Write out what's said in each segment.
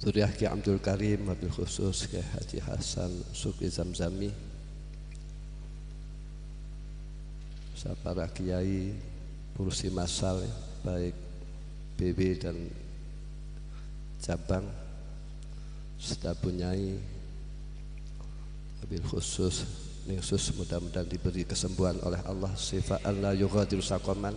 Zuriyah Ki Abdul Karim, wabil khusus Ki Haji Hasan Sukri Zamzami, para kiai, Pursi Masal, baik BB dan cabang, serta Bunyai, wabil khusus Ningsus, mudah-mudahan diberi kesembuhan oleh Allah, sifaan la yughadiru saqaman,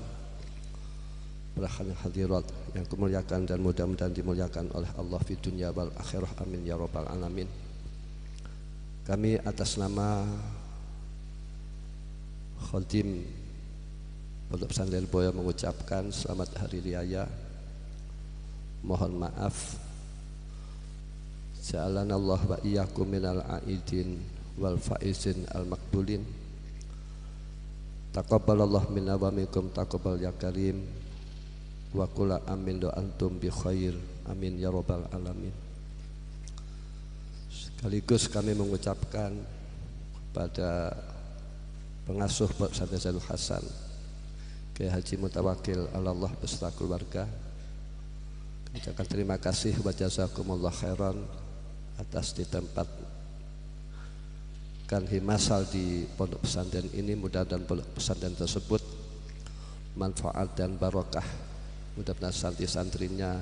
berakhir hadirat yang kemuliakan dan mudah-mudahan dimuliakan oleh Allah di dunia wal akhirah, amin ya rabbal alamin. Kami atas nama Khodim Pondok Pesantren Boyo mengucapkan selamat hari raya, mohon maaf, ja'alanallah wa iyyakum minal aidin wal faizin al makbulin, taqabbalallah minna wa minkum taqabbal ya karim, wa qul amin do antum bi khair, amin ya rabbal alamin. Sekaligus kami mengucapkan kepada pengasuh Pesantren Zainul Hasan Kiai Haji Mutawakil Allah beserta keluarga, ucapkan terima kasih wa jazakumullah khairan atas ditempatkan himasal di pondok pesantren ini. Mudah-mudahan pondok pesantren tersebut manfaat dan barokah, mudah-mudahan santri-santrinya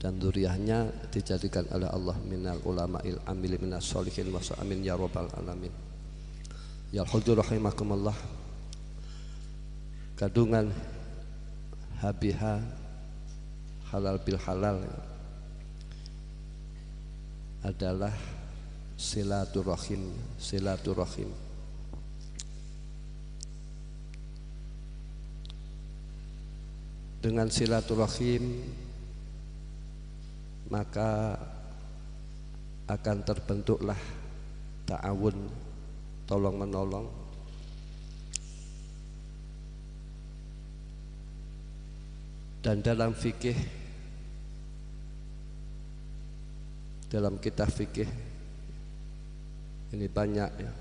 dan dzurriyyahnya dijadikan oleh Allah minal ulama'il amili minas sholihin wa amin ya rabbal alamin. Ya hudur rahimakumullah. Kandungan habiha halal bil halal adalah silaturahim. Silaturahim dengan silaturahim maka akan terbentuklah ta'awun, tolong menolong, dan dalam fikih, dalam kitab fikih ini banyak ya,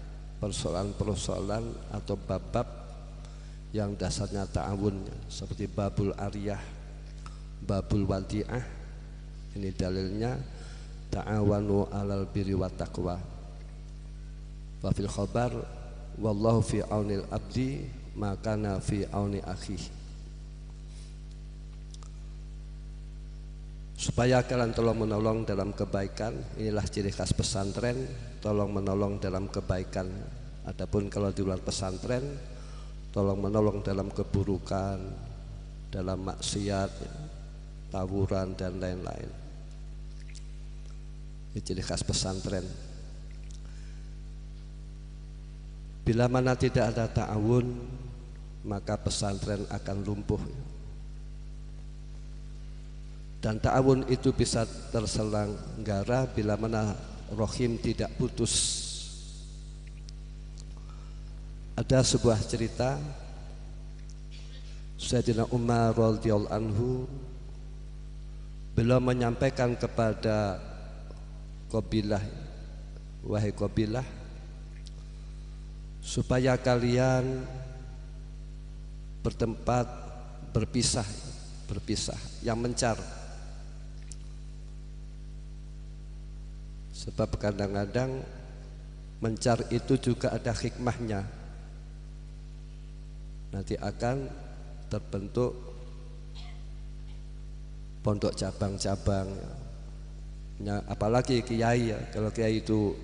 persoalan-persoalan atau bab-bab yang dasarnya ta'awun, seperti babul ariyah, babul wadi'ah. Ini dalilnya ta'awanu alal birri wat taqwa. Wa fil khabar wallahu fi aunil abdi makana fi auni akhi. Supaya kalian tolong menolong dalam kebaikan, inilah ciri khas pesantren, tolong menolong dalam kebaikan. Adapun kalau di luar pesantren, tolong menolong dalam keburukan, dalam maksiat, tawuran dan lain-lain. Ini ciri khas pesantren. Bila mana tidak ada ta'awun, maka pesantren akan lumpuh. Dan ta'awun itu bisa terselenggara bila mana rohim tidak putus. Ada sebuah cerita Sayyidina Umar radhiyallahu anhu, beliau menyampaikan kepada Qabilah, wahai Qabilah, supaya kalian bertempat berpisah yang mencar. Sebab kadang-kadang mencar itu juga ada hikmahnya. Nanti akan terbentuk pondok cabang-cabang ya, apalagi kiai ya. Kalau kiai itu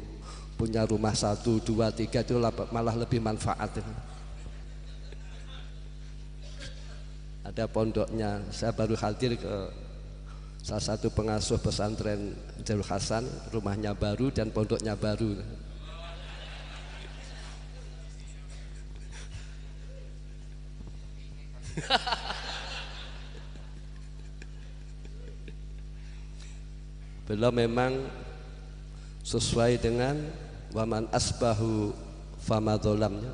punya rumah 1, 2, 3 itu malah lebih manfaat. Ada pondoknya. Saya baru hadir ke salah satu pengasuh pesantren Zainul Hasan, rumahnya baru dan pondoknya baru. Belum memang sesuai dengan waman asbahu famadzolamnya.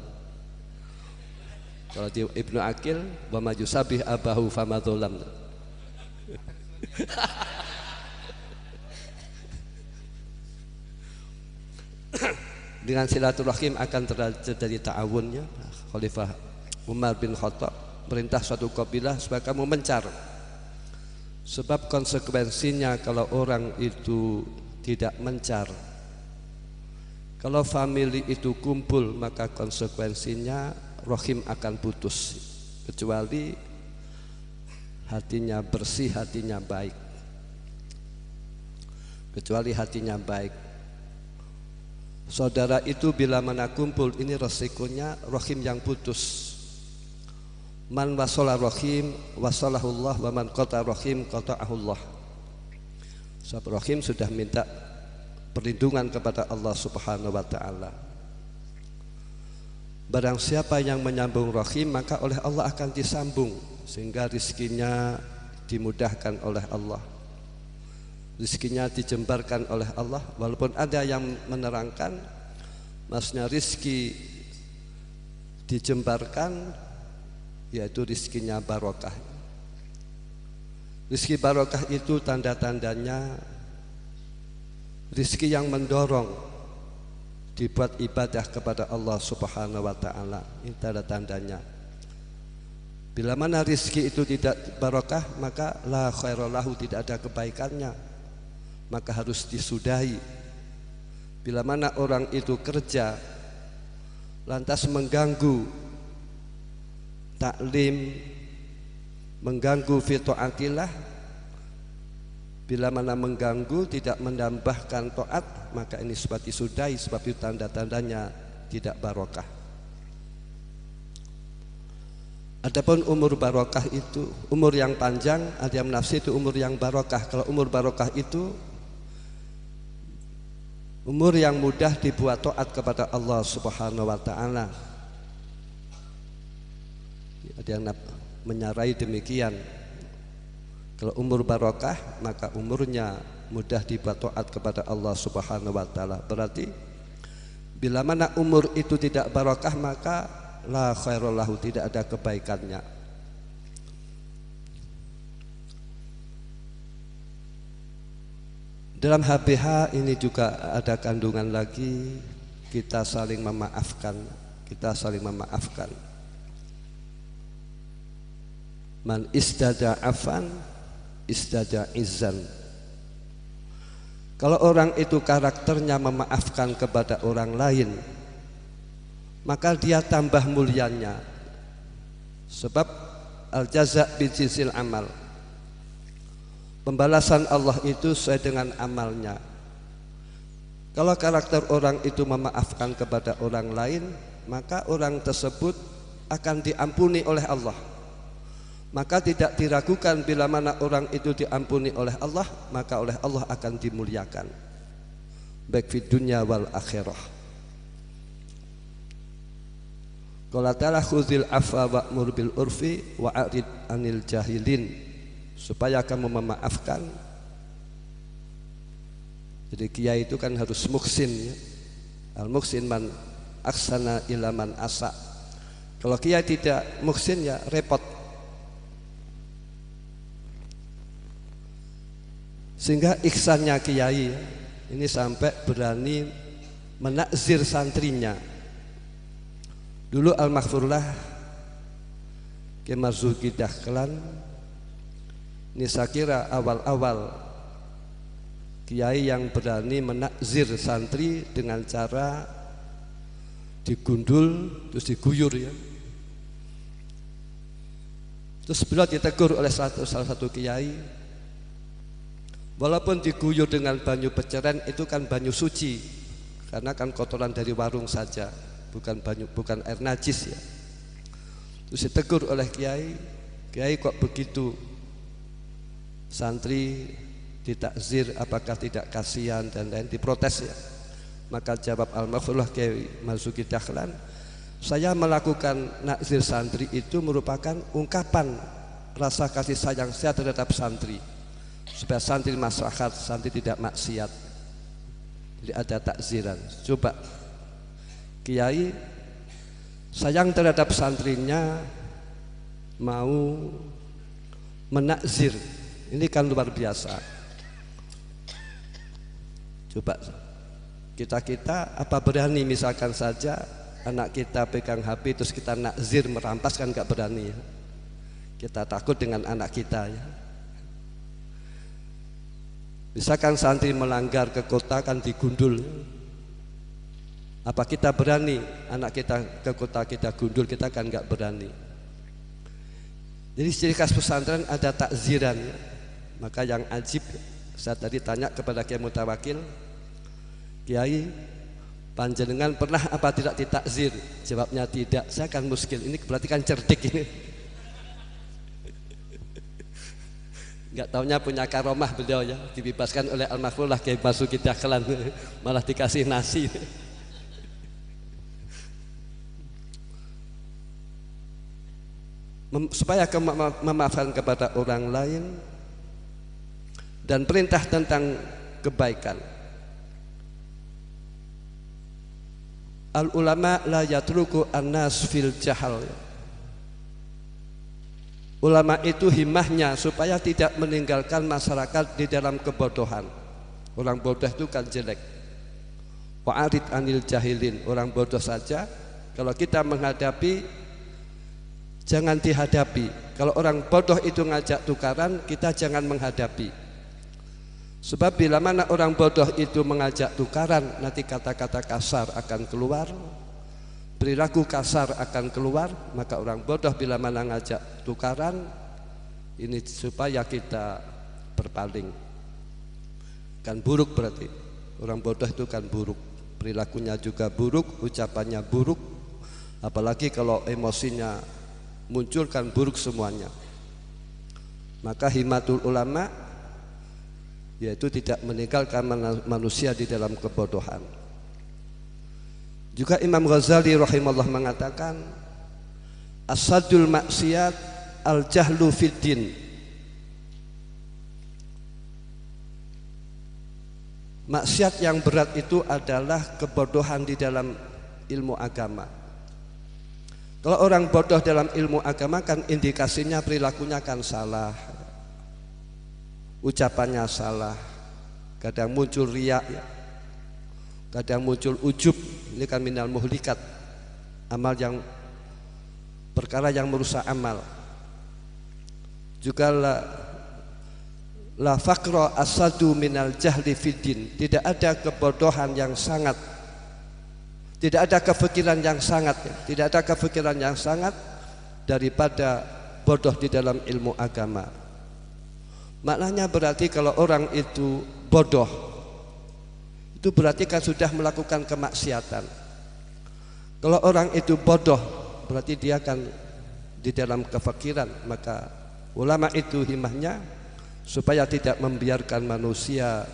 Kalau di Ibnu Aqil wama yusabih abahu famadzolamnya. Dengan silaturahim akan terjadi ta'awunnya. Khalifah Umar bin Khattab perintah suatu kabilah supaya kamu mencar, Sebab konsekuensinya kalau orang itu tidak mencar, kalau family itu kumpul, maka konsekuensinya rahim akan putus, kecuali hatinya bersih, hatinya baik. Kecuali hatinya baik. Saudara itu bila mana kumpul, ini resikonya rahim yang putus. Man wasala rahim wasalahullah, wa man qata rahim qata'ahullah. Sebab rahim sudah minta perlindungan kepada Allah Subhanahu wa taala. Barang siapa yang menyambung rahim, maka oleh Allah akan disambung, sehingga rizkinya dimudahkan oleh Allah, rizkinya dijembarkan oleh Allah. Walaupun ada yang menerangkan maksudnya rizki dijembarkan yaitu rizkinya barokah. Rizki barokah itu tanda-tandanya rizki yang mendorong dibuat ibadah kepada Allah Subhanahu wa taala. Ini tanda-tandanya. Bila mana rizki itu tidak barokah, maka la khairalahu, tidak ada kebaikannya, maka harus disudahi. Bila mana orang itu kerja lantas mengganggu taklim, mengganggu fi taatillah, bila mana mengganggu tidak menambahkan taat, maka ini sebab disudahi, sebab itu tanda-tandanya tidak barokah. Adapun umur barokah itu umur yang panjang, ada yang menafsir itu umur yang barokah. Kalau umur barokah itu umur yang mudah dibuat taat kepada Allah Subhanahu wa taala. Ada yang menyarai demikian. Kalau umur barokah, maka umurnya mudah dibuat taat kepada Allah Subhanahu wa taala. Berarti bila mana umur itu tidak barokah, maka la khairallahu, tidak ada kebaikannya. Dalam HBH ini juga ada kandungan lagi, kita saling memaafkan, kita saling memaafkan. Man istada afan istada izzan. Kalau orang itu karakternya memaafkan kepada orang lain, maka dia tambah mulianya. Sebab al-jaza' bi jinsil amal. Pembalasan Allah itu sesuai dengan amalnya. Kalau karakter orang itu memaafkan kepada orang lain, maka orang tersebut akan diampuni oleh Allah. Maka tidak diragukan bila mana orang itu diampuni oleh Allah, maka oleh Allah akan dimuliakan, baik di dunia wal akhirah. Qala ta'ala khudhil afwa wa'mur bil urfi wa'rid anil jahilin, supaya kamu memaafkan. Jadi kiai itu kan harus muhsin, ya. Al muhsin man aksana ila man asa. Kalau kiai tidak muhsin, ya repot. Sehingga ihsannya kiai ini sampai berani menakzir santrinya. Dulu Al-Maghfurlah Kiai Marzuki Dahlan, ini saya kira awal-awal kiai yang berani menakzir santri dengan cara digundul terus diguyur, ya. Terus beliau ditegur oleh salah satu kiai, walaupun diguyur dengan banyu peceren, itu kan banyu suci, karena kan kotoran dari warung saja, bukan air najis, ya. Terus ditegur oleh kiai, kiai kok begitu, santri ditakzir, apakah tidak kasihan dan lain, diprotes, ya. Maka jawab Al-Maghfurlah Kiai Marzuki Dahlan, saya melakukan nakzir santri itu merupakan ungkapan rasa kasih sayang saya terhadap santri, supaya santri maslahat, santri tidak maksiat. Jadi ada takziran. Coba kiai sayang terhadap santrinya, mau menakzir, ini kan luar biasa. Coba kita apa berani, misalkan saja anak kita pegang HP terus kita nakzir merampas, kan gak berani, ya. Kita takut dengan anak kita, ya. Misalkan santri melanggar ke kota kan digundul. Apa kita berani anak kita ke kota kita gundul? Kita kan nggak berani. Jadi ciri khas pesantren ada takziran. Maka yang ajib, saya tadi tanya kepada Kiai Mutawakil, Kiai, panjenengan pernah apa tidak ditakzir? Jawabnya tidak. Saya kan muskil, ini berarti kan cerdik ini. Enggak taunya punya karomah beliau ya, dibebaskan oleh almarhumlah Kiai Basuki Dahlan, malah dikasih nasi. Supaya memaafkan kepada orang lain dan perintah tentang kebaikan. Al ulama la yatruku an-nas fil jahal. Ulama itu himmahnya supaya tidak meninggalkan masyarakat di dalam kebodohan. Orang bodoh itu kan jelek. Wa'arid anil jahilin, orang bodoh saja. Kalau kita menghadapi, jangan dihadapi. Kalau orang bodoh itu ngajak tukaran, kita jangan menghadapi. Sebab bila mana orang bodoh itu mengajak tukaran, nanti kata-kata kasar akan keluar, perilaku kasar akan keluar. Maka orang bodoh bila mana ngajak tukaran, ini supaya kita berpaling. Kan buruk berarti. Orang bodoh itu kan buruk, perilakunya juga buruk, ucapannya buruk. Apalagi kalau emosinya muncul kan buruk semuanya. Maka himmatul ulama yaitu tidak meninggalkan manusia di dalam kebodohan. Juga Imam Ghazali rahimahullah mengatakan, asadul maksiat al jahlu fid din. Maksiat yang berat itu adalah kebodohan di dalam ilmu agama. Kalau orang bodoh dalam ilmu agama kan indikasinya perilakunya kan salah, ucapannya salah, kadang muncul riya, kadang muncul ujub. Ini kan minal muhlikat, amal yang perkara yang merusak amal. Juga la faqra asadu minal jahli fiddin. Tidak ada kebodohan yang sangat, tidak ada kefikiran yang sangat, tidak ada kefikiran yang sangat daripada bodoh di dalam ilmu agama. Maknanya berarti kalau orang itu bodoh, itu berarti kan sudah melakukan kemaksiatan. Kalau orang itu bodoh, berarti dia kan di dalam kefikiran. Maka ulama itu himmahnya supaya tidak membiarkan manusia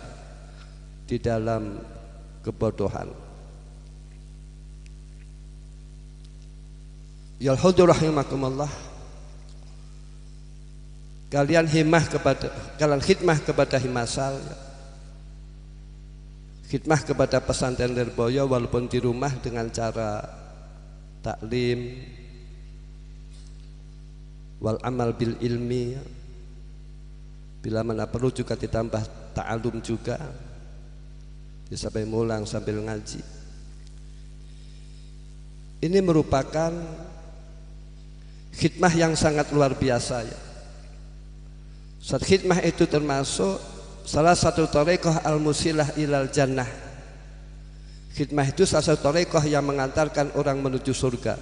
di dalam kebodohan. Yalhudu rahimakumullah, kalian khidmah kepada Himasal, khidmah kepada pesantren Lirboyo walaupun di rumah dengan cara taklim wal amal bil ilmi. Bila mana perlu juga ditambah ta'alum juga, sampai mulang sambil ngaji. Ini merupakan khidmah yang sangat luar biasa ya. Saat khidmah itu termasuk salah satu thariqah al-musilah ilal jannah. Khidmah itu salah satu thariqah yang mengantarkan orang menuju surga.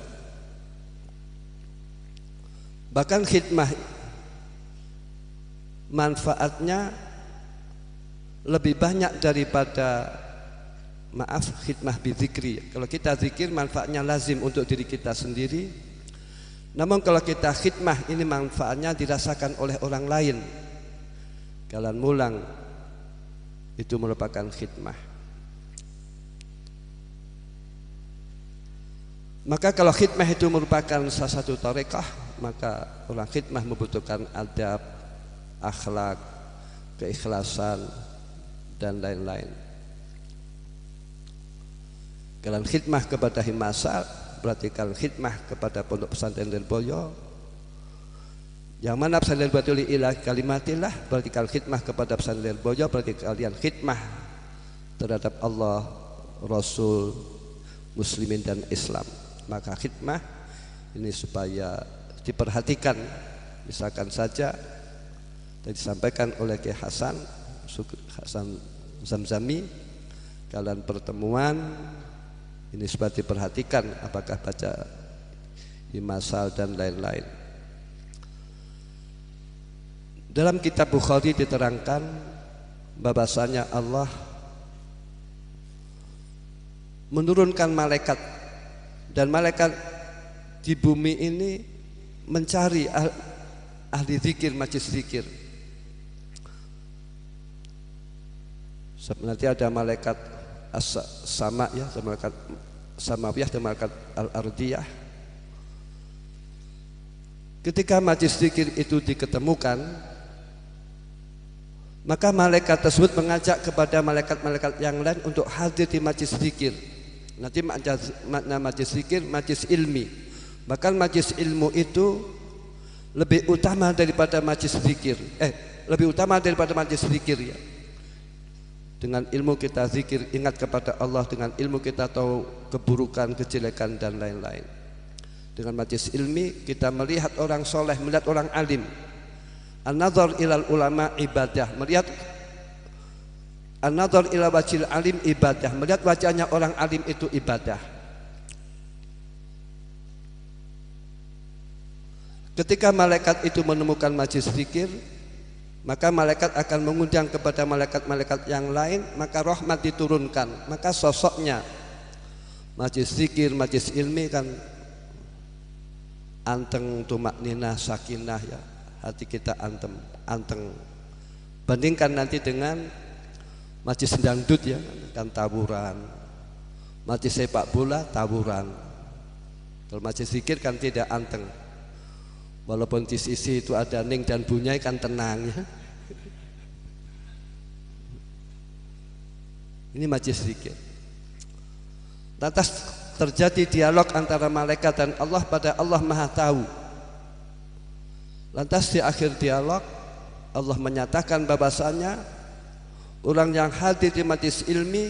Bahkan khidmah manfaatnya lebih banyak daripada khidmah bizikri. Kalau kita zikir manfaatnya lazim untuk diri kita sendiri. Namun kalau kita khidmah ini manfaatnya dirasakan oleh orang lain. Kalian mulang itu merupakan khidmah. Maka kalau khidmah itu merupakan salah satu thariqah, maka orang khidmah membutuhkan adab, akhlak, keikhlasan dan lain-lain. Kalian khidmah kepada Himasal berarti kalian khidmah kepada Pondok Pesantren Lirboyo. Yang mana pesantren Lirboyo ila kalimatillah, berarti kalian khidmah kepada pesantren Lirboyo, berarti kalian khidmah terhadap Allah, Rasul, Muslimin dan Islam. Maka khidmah ini supaya diperhatikan. Misalkan saja tadi disampaikan oleh Kiai Hasan, Hasan Zamzami, kalian pertemuan ini seperti perhatikan apakah baca Himasal dan lain-lain. Dalam kitab Bukhari diterangkan bahwasanya Allah menurunkan malaikat, dan malaikat di bumi ini mencari ahli zikir, majlis zikir. Nanti ada malaikat sama ya, malaikat samawiyah dan malaikat al-ardiyah. Ketika majlis zikir itu diketemukan, maka malaikat tersebut mengajak kepada malaikat-malaikat yang lain untuk hadir di majlis zikir. Nanti makna majlis zikir, majlis ilmi. Bahkan majlis ilmu itu lebih utama daripada majlis zikir. Lebih utama daripada majlis zikir ya. Dengan ilmu kita zikir, ingat kepada Allah. Dengan ilmu kita tahu keburukan, kejelekan dan lain-lain. Dengan majlis ilmi kita melihat orang soleh, melihat orang alim. An-nadhar ilal ulama ibadah, melihat an-nadhar ila wajhil alim ibadah, melihat wajahnya orang alim itu ibadah. Ketika malaikat itu menemukan majlis zikir, maka malaikat akan mengundang kepada malaikat-malaikat yang lain, maka rahmat diturunkan. Maka sosoknya majlis zikir, majlis ilmi kan anteng, tumakninah, sakinah ya. Hati kita anteng. Bandingkan nanti dengan majlis dangdut ya, kan taburan. Majlis sepak bola taburan. Kalau majlis zikir kan tidak anteng. Walaupun di sisi itu ada ning dan bunyai kan tenang ya. Ini majlis zikir. Lantas terjadi dialog antara malaikat dan Allah, pada Allah Maha Tahu. Lantas di akhir dialog Allah menyatakan bahwasanya orang yang hadir di majlis ilmi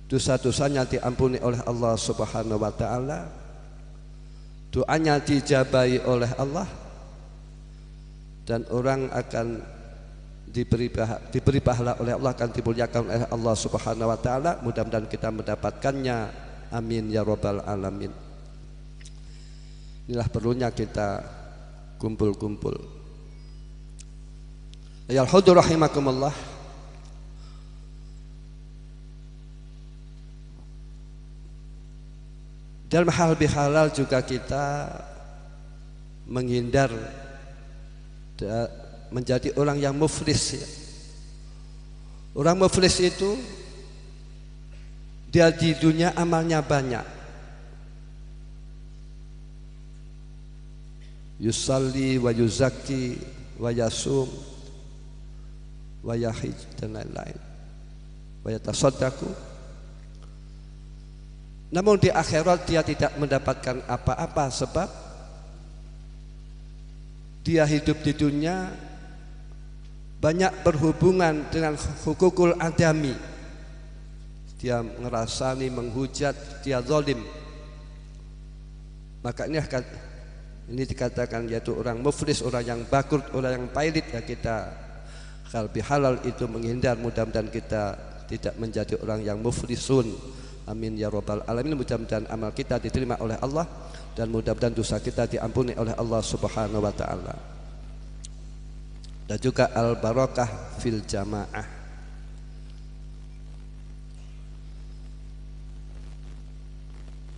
dosa-dosanya diampuni oleh Allah Subhanahu wa taala, doanya dijabahi oleh Allah, dan orang akan diberi pahala oleh Allah, akan dimuliakan oleh Allah Subhanahu wa taala. Mudah-mudahan kita mendapatkannya, amin ya rabbal alamin. Inilah perlunya kita kumpul-kumpul. Ya al-hudur rahimakumullah. Dalam hal bihalal juga kita menghindar menjadi orang yang muflis ya. Orang muflis itu dia di dunia amalnya banyak, yusalli wa yuzakki wa yasum wa yahij dan lain-lain wa yatasaddaqu, namun di akhirat dia tidak mendapatkan apa-apa sebab dia hidup di dunia banyak berhubungan dengan hukukul adami. Dia ngerasani, menghujat, dia zalim. Maka ini dikatakan yaitu orang muflis, orang yang bakur, orang yang pailit ya. Kita kalbi halal itu menghindar, mudah-mudahan kita tidak menjadi orang yang muflisun, amin ya rabbal alamin. Mudah-mudahan amal kita diterima oleh Allah, dan mudah-mudahan dosa kita diampuni oleh Allah Subhanahu wa taala. Dan juga al barakah fil jamaah.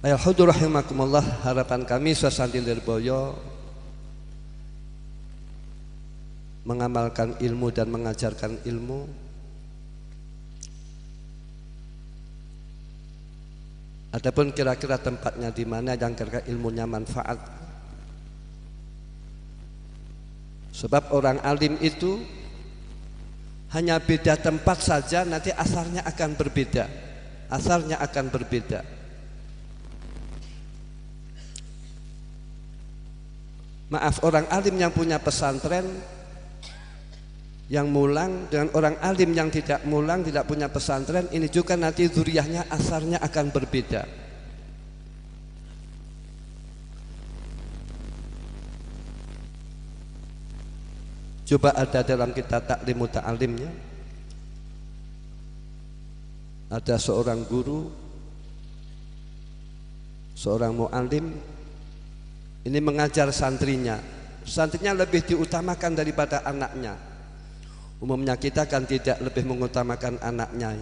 Al-hudur rahimakumullah, harapan kami Swasanti Lirboyo mengamalkan ilmu dan mengajarkan ilmu. Adapun kira-kira tempatnya di mana yang kira-kira ilmunya manfaat. Sebab orang alim itu hanya beda tempat saja, nanti asarnya akan berbeda. Asarnya akan berbeda. Maaf, orang alim yang punya pesantren yang mulang dengan orang alim yang tidak mulang, tidak punya pesantren, ini juga nanti zuriyahnya asarnya akan berbeda. Coba ada dalam kitab Taklim Muta'alimnya, ada seorang guru, seorang mu'alim, ini mengajar santrinya. Santrinya lebih diutamakan daripada anaknya. Umumnya kita kan tidak lebih mengutamakan anaknya,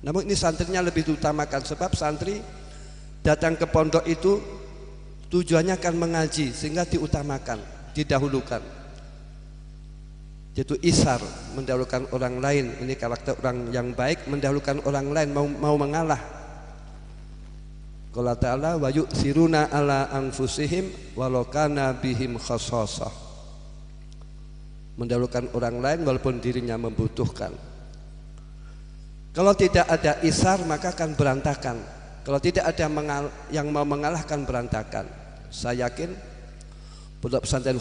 namun ini santrinya lebih diutamakan, sebab santri datang ke pondok itu tujuannya kan mengaji, sehingga diutamakan, didahulukan. Yaitu isar, mendahulukan orang lain. Ini karakter orang yang baik, mendahulukan orang lain, mau mengalah. Qala ta'ala wa yu'thiruna ala anfusihim walau kana bihim khassasah. Mendahulukan orang lain walaupun dirinya membutuhkan. Kalau tidak ada isar maka akan berantakan. Kalau tidak ada yang mau mengalahkan, berantakan. Saya yakin pondok pesantren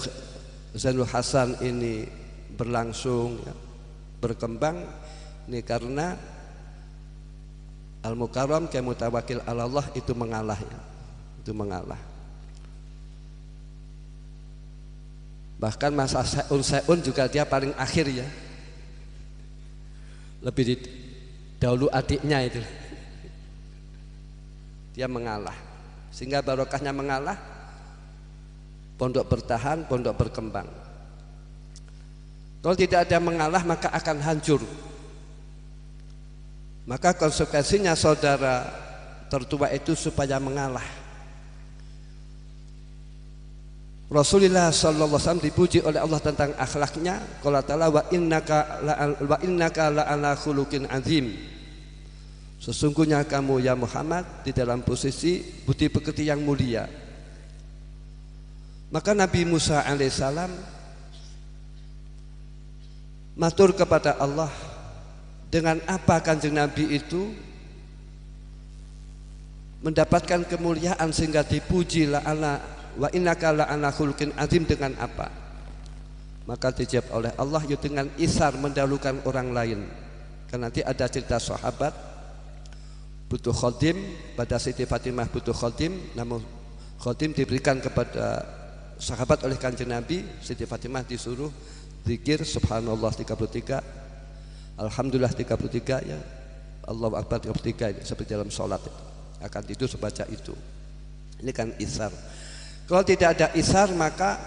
Zainul Hasan ini berlangsung, ya, berkembang ini karena Al-Mukarram Kiai Mutawakil Allah itu mengalah, ya. Itu mengalah. Bahkan masa Seun juga dia paling akhir, ya. Lebih dahulu adiknya itu. Dia mengalah. Sehingga barokahnya mengalah, pondok bertahan, pondok berkembang. Kalau tidak ada mengalah maka akan hancur. Maka konsekuensinya saudara tertua itu supaya mengalah. Rasulullah sallallahu alaihi wasallam dipuji oleh Allah tentang akhlaknya. Qala ta'ala wa innaka la'ala khuluqin azim. Sesungguhnya kamu ya Muhammad di dalam posisi budi pekerti yang mulia. Maka Nabi Musa alaihissalam matur kepada Allah, dengan apa kanjeng Nabi itu mendapatkan kemuliaan sehingga dipuji la'ala wa innaka la'ala khuluqin azim, dengan apa? Maka dijawab oleh Allah, yaitu dengan isar, mendahulukan orang lain. Karena nanti ada cerita sahabat butuh khodim, pada Siti Fatimah butuh khodim, namun khodim diberikan kepada sahabat oleh kanjeng Nabi. Siti Fatimah disuruh zikir subhanallah 33, alhamdulillah 33, ya, Allahu akbar 33, seperti dalam sholat akan tidur sebaca itu. Ini kan isar. Kalau tidak ada isar maka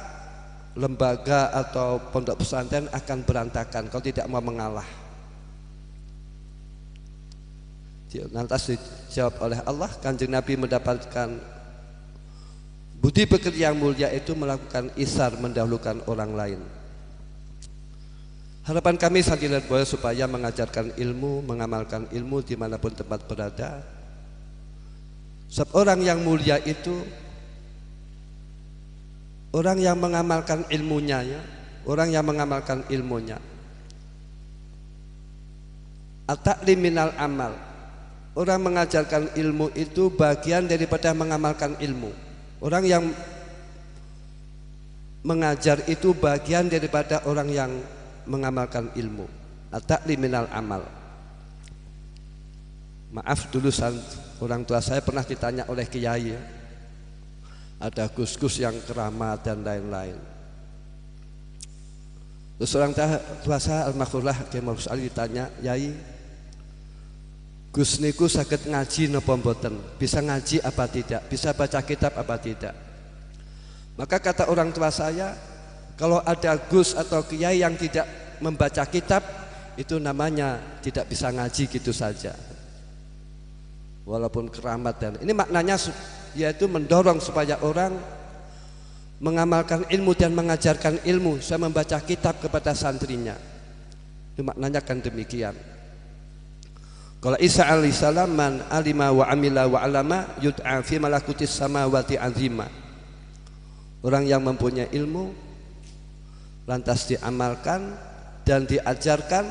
lembaga atau pondok pesantren akan berantakan kalau tidak mau mengalah. Nanti dijawab oleh Allah, kanjeng Nabi mendapatkan budi pekerti yang mulia itu melakukan isar, mendahulukan orang lain. Harapan kami Sandilan Boyo supaya mengajarkan ilmu, mengamalkan ilmu dimanapun tempat berada. Sebab orang yang mulia itu orang yang mengamalkan ilmunya, ya, orang yang mengamalkan ilmunya. At-ta'lim minal amal. Orang mengajarkan ilmu itu bagian daripada mengamalkan ilmu. Orang yang mengajar itu bagian daripada orang yang mengamalkan ilmu. At-ta'lim minal amal. Maaf dulu orang tua saya pernah ditanya oleh kiai, ya. Ada gus-gus yang keramat dan lain-lain. Terus orang tua saya almarhumlah Kiai Mufus Ali ditanya, "Yai, gus niku saged ngaji napa mboten? Bisa ngaji apa tidak? Bisa baca kitab apa tidak?" Maka kata orang tua saya, kalau ada gus atau kiai yang tidak membaca kitab, itu namanya tidak bisa ngaji gitu saja. Walaupun keramat, dan ini maknanya yaitu mendorong supaya orang mengamalkan ilmu dan mengajarkan ilmu. Saya membaca kitab kepada santrinya, itu maknanya kan demikian. Kalau Isa alaihissalam, man alima wa amila wa alama yud'a fi malakutis samawati azima. Orang yang mempunyai ilmu lantas diamalkan dan diajarkan,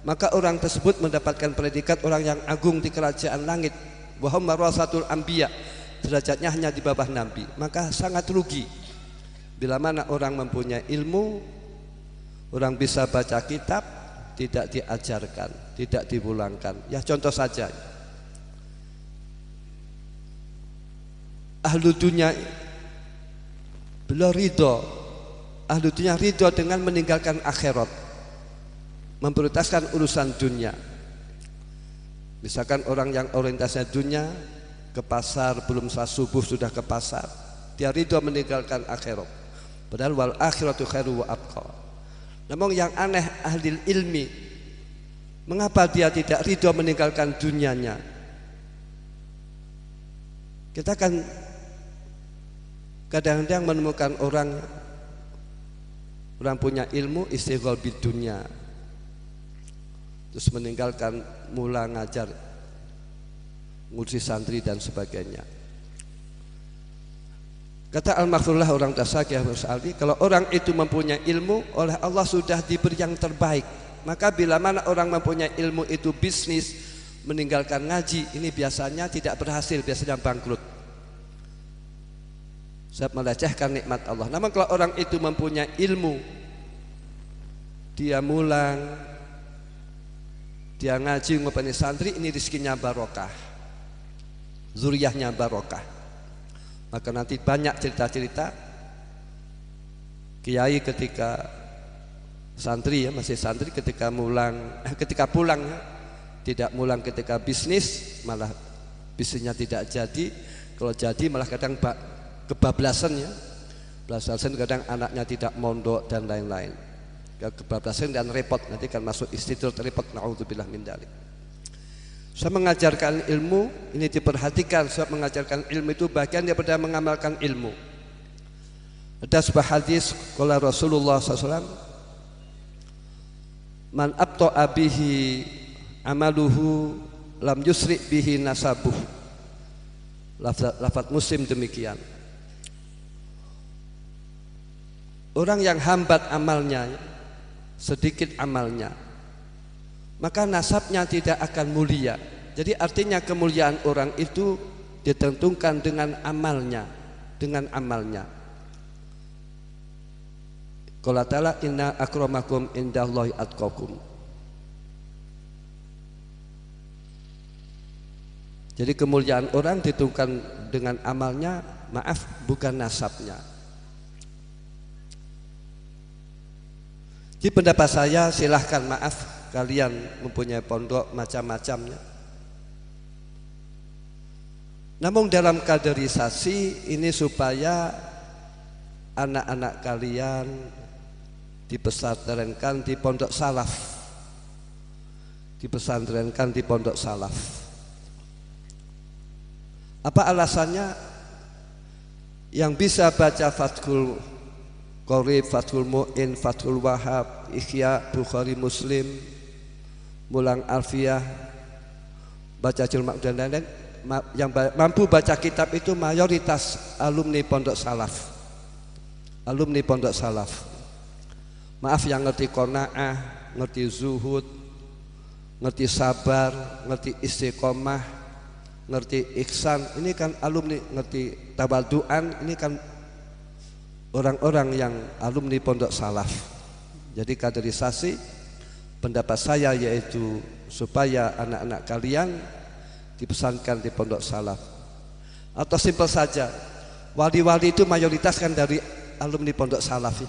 maka orang tersebut mendapatkan predikat orang yang agung di kerajaan langit. Wa hum warasatul anbiya, derajatnya hanya di bawah Nabi. Maka sangat rugi bila mana orang mempunyai ilmu, orang bisa baca kitab, tidak diajarkan, tidak dipulangkan. Ya contoh saja, ahlu dunia beliau ridho, ahlu dunia ridho dengan meninggalkan akhirat, memprioritaskan urusan dunia. Misalkan orang yang orientasinya dunia, ke pasar belum salat subuh sudah ke pasar, dia ridho meninggalkan akhirat. Padahal wal akhiratu khairu wa abqa. Namun yang aneh ahli ilmi, mengapa dia tidak ridho meninggalkan dunianya? Kita kan kadang-kadang menemukan orang punya ilmu istighol bid dunia, terus meninggalkan mula ngajar, ngurusi santri dan sebagainya. Kata Al-Maghfurullah orang Tasakiyah Mus'ali, kalau orang itu mempunyai ilmu, oleh Allah sudah diberi yang terbaik. Maka bila mana orang mempunyai ilmu itu bisnis, meninggalkan ngaji, ini biasanya tidak berhasil, biasanya bangkrut. Saya melecehkan nikmat Allah. Namun kalau orang itu mempunyai ilmu, dia mulang, dia ngaji mempunyai santri, ini rezekinya barokah, zuriyahnya barokah. Maka nanti banyak cerita-cerita kiai ketika santri, ya masih santri, ketika pulang ya, tidak mulang ketika bisnis, malah bisnisnya tidak jadi. Kalau jadi malah kadang kebablasan ya, kebablasan, kadang anaknya tidak mondok dan lain-lain. Kebablasan dan repot, nanti kan masuk istidrat repot, naudzubillah min dzalik. Saya mengajarkan ilmu, ini diperhatikan. Saya mengajarkan ilmu itu bagian daripada mengamalkan ilmu. Ada sebuah hadis qala Rasulullah SAW, man abta'a bihi amaluhu lam yusri bihi nasabuh. Lafaz Muslim demikian. Orang yang hambat amalnya, sedikit amalnya, maka nasabnya tidak akan mulia. Jadi artinya kemuliaan orang itu ditentukan dengan amalnya, Qala ta'ala inna akramakum indallahi atqakum. Jadi kemuliaan orang ditentukan dengan amalnya, maaf, bukan nasabnya. Di pendapat saya, silahkan, maaf, kalian mempunyai pondok macam-macamnya. Namun dalam kaderisasi ini supaya anak-anak kalian dipesantrenkan di pondok salaf, Apa alasannya? Yang bisa baca Fathul Qorib, Fathul Mu'in, Fathul Wahab, Ihya, Bukhari, Muslim, mulang Alfiyah, baca Julmak dan lain-lain, yang mampu baca kitab itu mayoritas alumni pondok salaf. Maaf, yang ngerti qanaah, ngerti zuhud, ngerti sabar, ngerti istiqomah, ngerti ihsan, ini kan alumni, ngerti tabaduan, ini kan orang-orang yang alumni pondok salaf. Jadi kaderisasi, pendapat saya yaitu supaya anak-anak kalian dipesankan di pondok salaf. Atau simpel saja, wali-wali itu mayoritas kan dari alumni pondok salaf.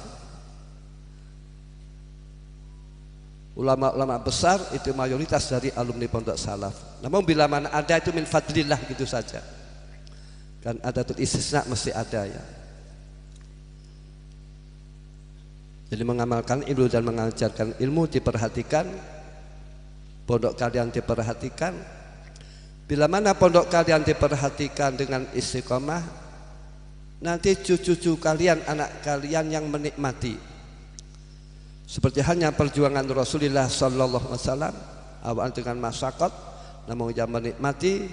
Ulama-ulama besar itu mayoritas dari alumni pondok salaf. Namun bila mana ada itu min fadlillah, gitu saja. Kan ada tuh istisna, mesti ada ya. Jadi mengamalkan ilmu dan mengajarkan ilmu diperhatikan, pondok kalian diperhatikan. Bila mana pondok kalian diperhatikan dengan istiqomah, nanti cucu-cucu kalian, anak kalian yang menikmati. Seperti halnya perjuangan Rasulullah sallallahu alaihi wasallam, awal dengan masyaqat, namun yang menikmati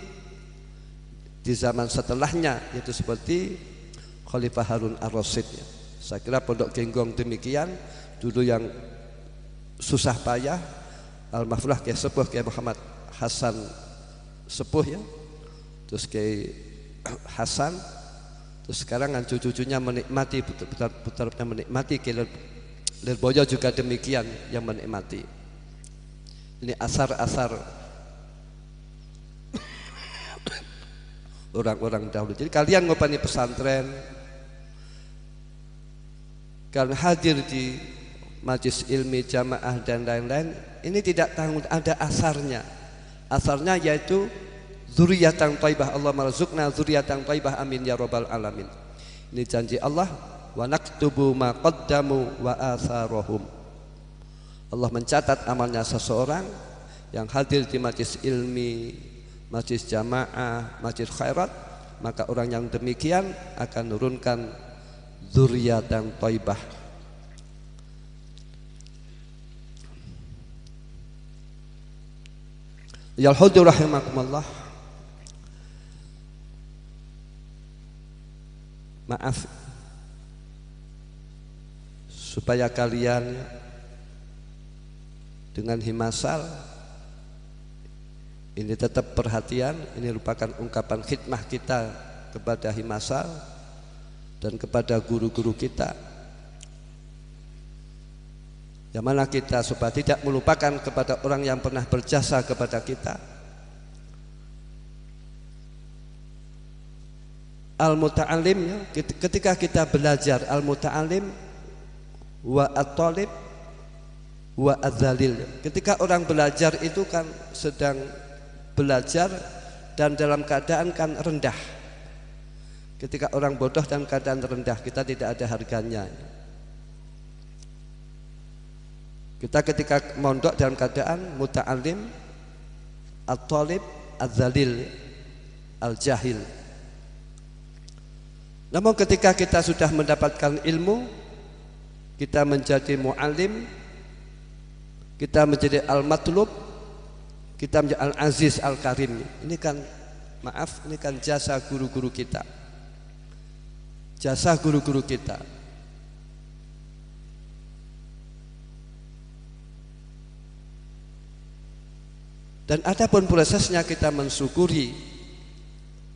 di zaman setelahnya, yaitu seperti Khalifah Harun ar-Rasyid. Saya kira pondok Genggong demikian, dulu yang susah payah, Al-Mahfurullah Kiai Sepuh Kiai Muhammad Hasan Sepuh ya, terus Kiai Hasan, terus sekarang kan cucu-cucunya menikmati, betul-betul menikmati. Kiai Lirboyo juga demikian yang menikmati. Ini asar-asar orang-orang dahulu. Jadi kalian ngopani pesantren, kalian hadir di majelis ilmi jamaah dan lain-lain, ini tidak tanggung, ada asarnya. Asarnya yaitu dzurriyyatan thayyibah. Allah marzuqna dzurriyyatan thayyibah, amin ya rabbal alamin. Ini janji Allah. Wa naktubu ma qaddamu wa atharahum. Allah mencatat amalnya seseorang yang hadir di majlis ilmi, majlis jamaah, majlis khairat, maka orang yang demikian akan menurunkan dzurriyyatan thayyibah. Ya al-hudur rahimakumullah. Maaf, supaya kalian dengan himasal ini tetap perhatian. Ini merupakan ungkapan khidmah kita kepada himasal dan kepada guru-guru kita, yang mana kita supaya tidak melupakan kepada orang yang pernah berjasa kepada kita. Al-muta'alim, ketika kita belajar, al-muta'alim wa at-talib wa adzalil. Ketika orang belajar itu kan sedang belajar dan dalam keadaan kan rendah. Ketika orang bodoh dalam keadaan rendah, kita tidak ada harganya. Kita ketika mondok dalam keadaan muta'alim, at-talib, adzalil, al-jahil. Namun ketika kita sudah mendapatkan ilmu, kita menjadi mu'alim, kita menjadi al-matlub, kita menjadi al-aziz, al-karim. Ini kan, maaf, ini kan jasa guru-guru kita. Jasa guru-guru kita. Dan adapun prosesnya kita mensyukuri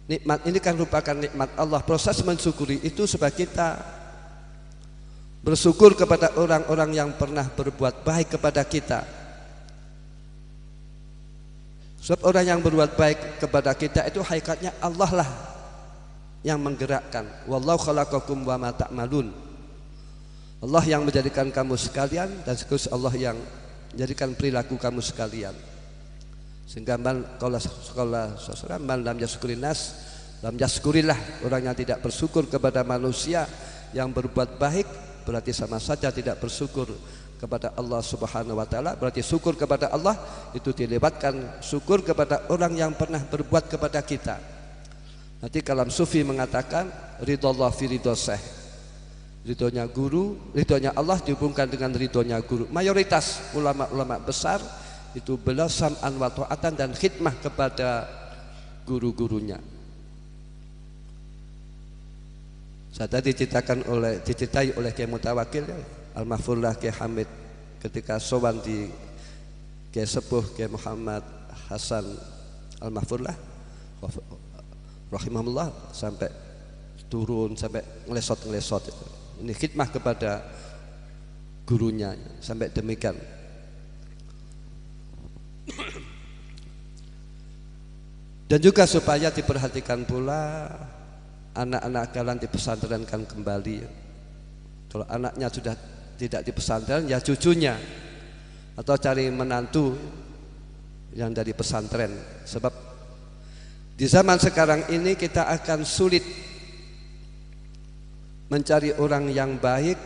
nikmat ini kan merupakan nikmat Allah. Proses mensyukuri itu supaya kita bersyukur kepada orang-orang yang pernah berbuat baik kepada kita. Sebab orang yang berbuat baik kepada kita itu hakikatnya Allah lah yang menggerakkan. Wallahu khalaqakum wa ma ta'malun. Allah yang menjadikan kamu sekalian, dan sekaligus Allah yang menjadikan perilaku kamu sekalian. Sehingga kalau seseorang lam yaskurin nas lam yaskurillah, orang yang tidak bersyukur kepada manusia yang berbuat baik berarti sama saja tidak bersyukur kepada Allah Subhanahu wa taala. Berarti syukur kepada Allah itu dilewatkan syukur kepada orang yang pernah berbuat kepada kita. Nanti kalam sufi mengatakan ridhollah fi ridho syekh. Ridhonya guru, ridhonya Allah dihubungkan dengan ridhonya guru. Mayoritas ulama-ulama besar itu beliau sam'an wa ta'atan dan khidmah kepada guru-gurunya. Saya tadi diceritakan oleh Kiai Mutawakil, Al-Mahfurlah Kiai Hamid ketika sowan di Kiai Sepuh Kiai Muhammad Hasan Al-Mahfurlah rahimahullah, sampai turun sampai ngelesot. Ini khidmah kepada gurunya sampai demikian. Dan juga supaya diperhatikan pula anak-anak kalian dipesantrenkan kembali. Kalau anaknya sudah tidak di pesantren, ya cucunya, atau cari menantu yang dari pesantren. Sebab di zaman sekarang ini kita akan sulit mencari orang yang baik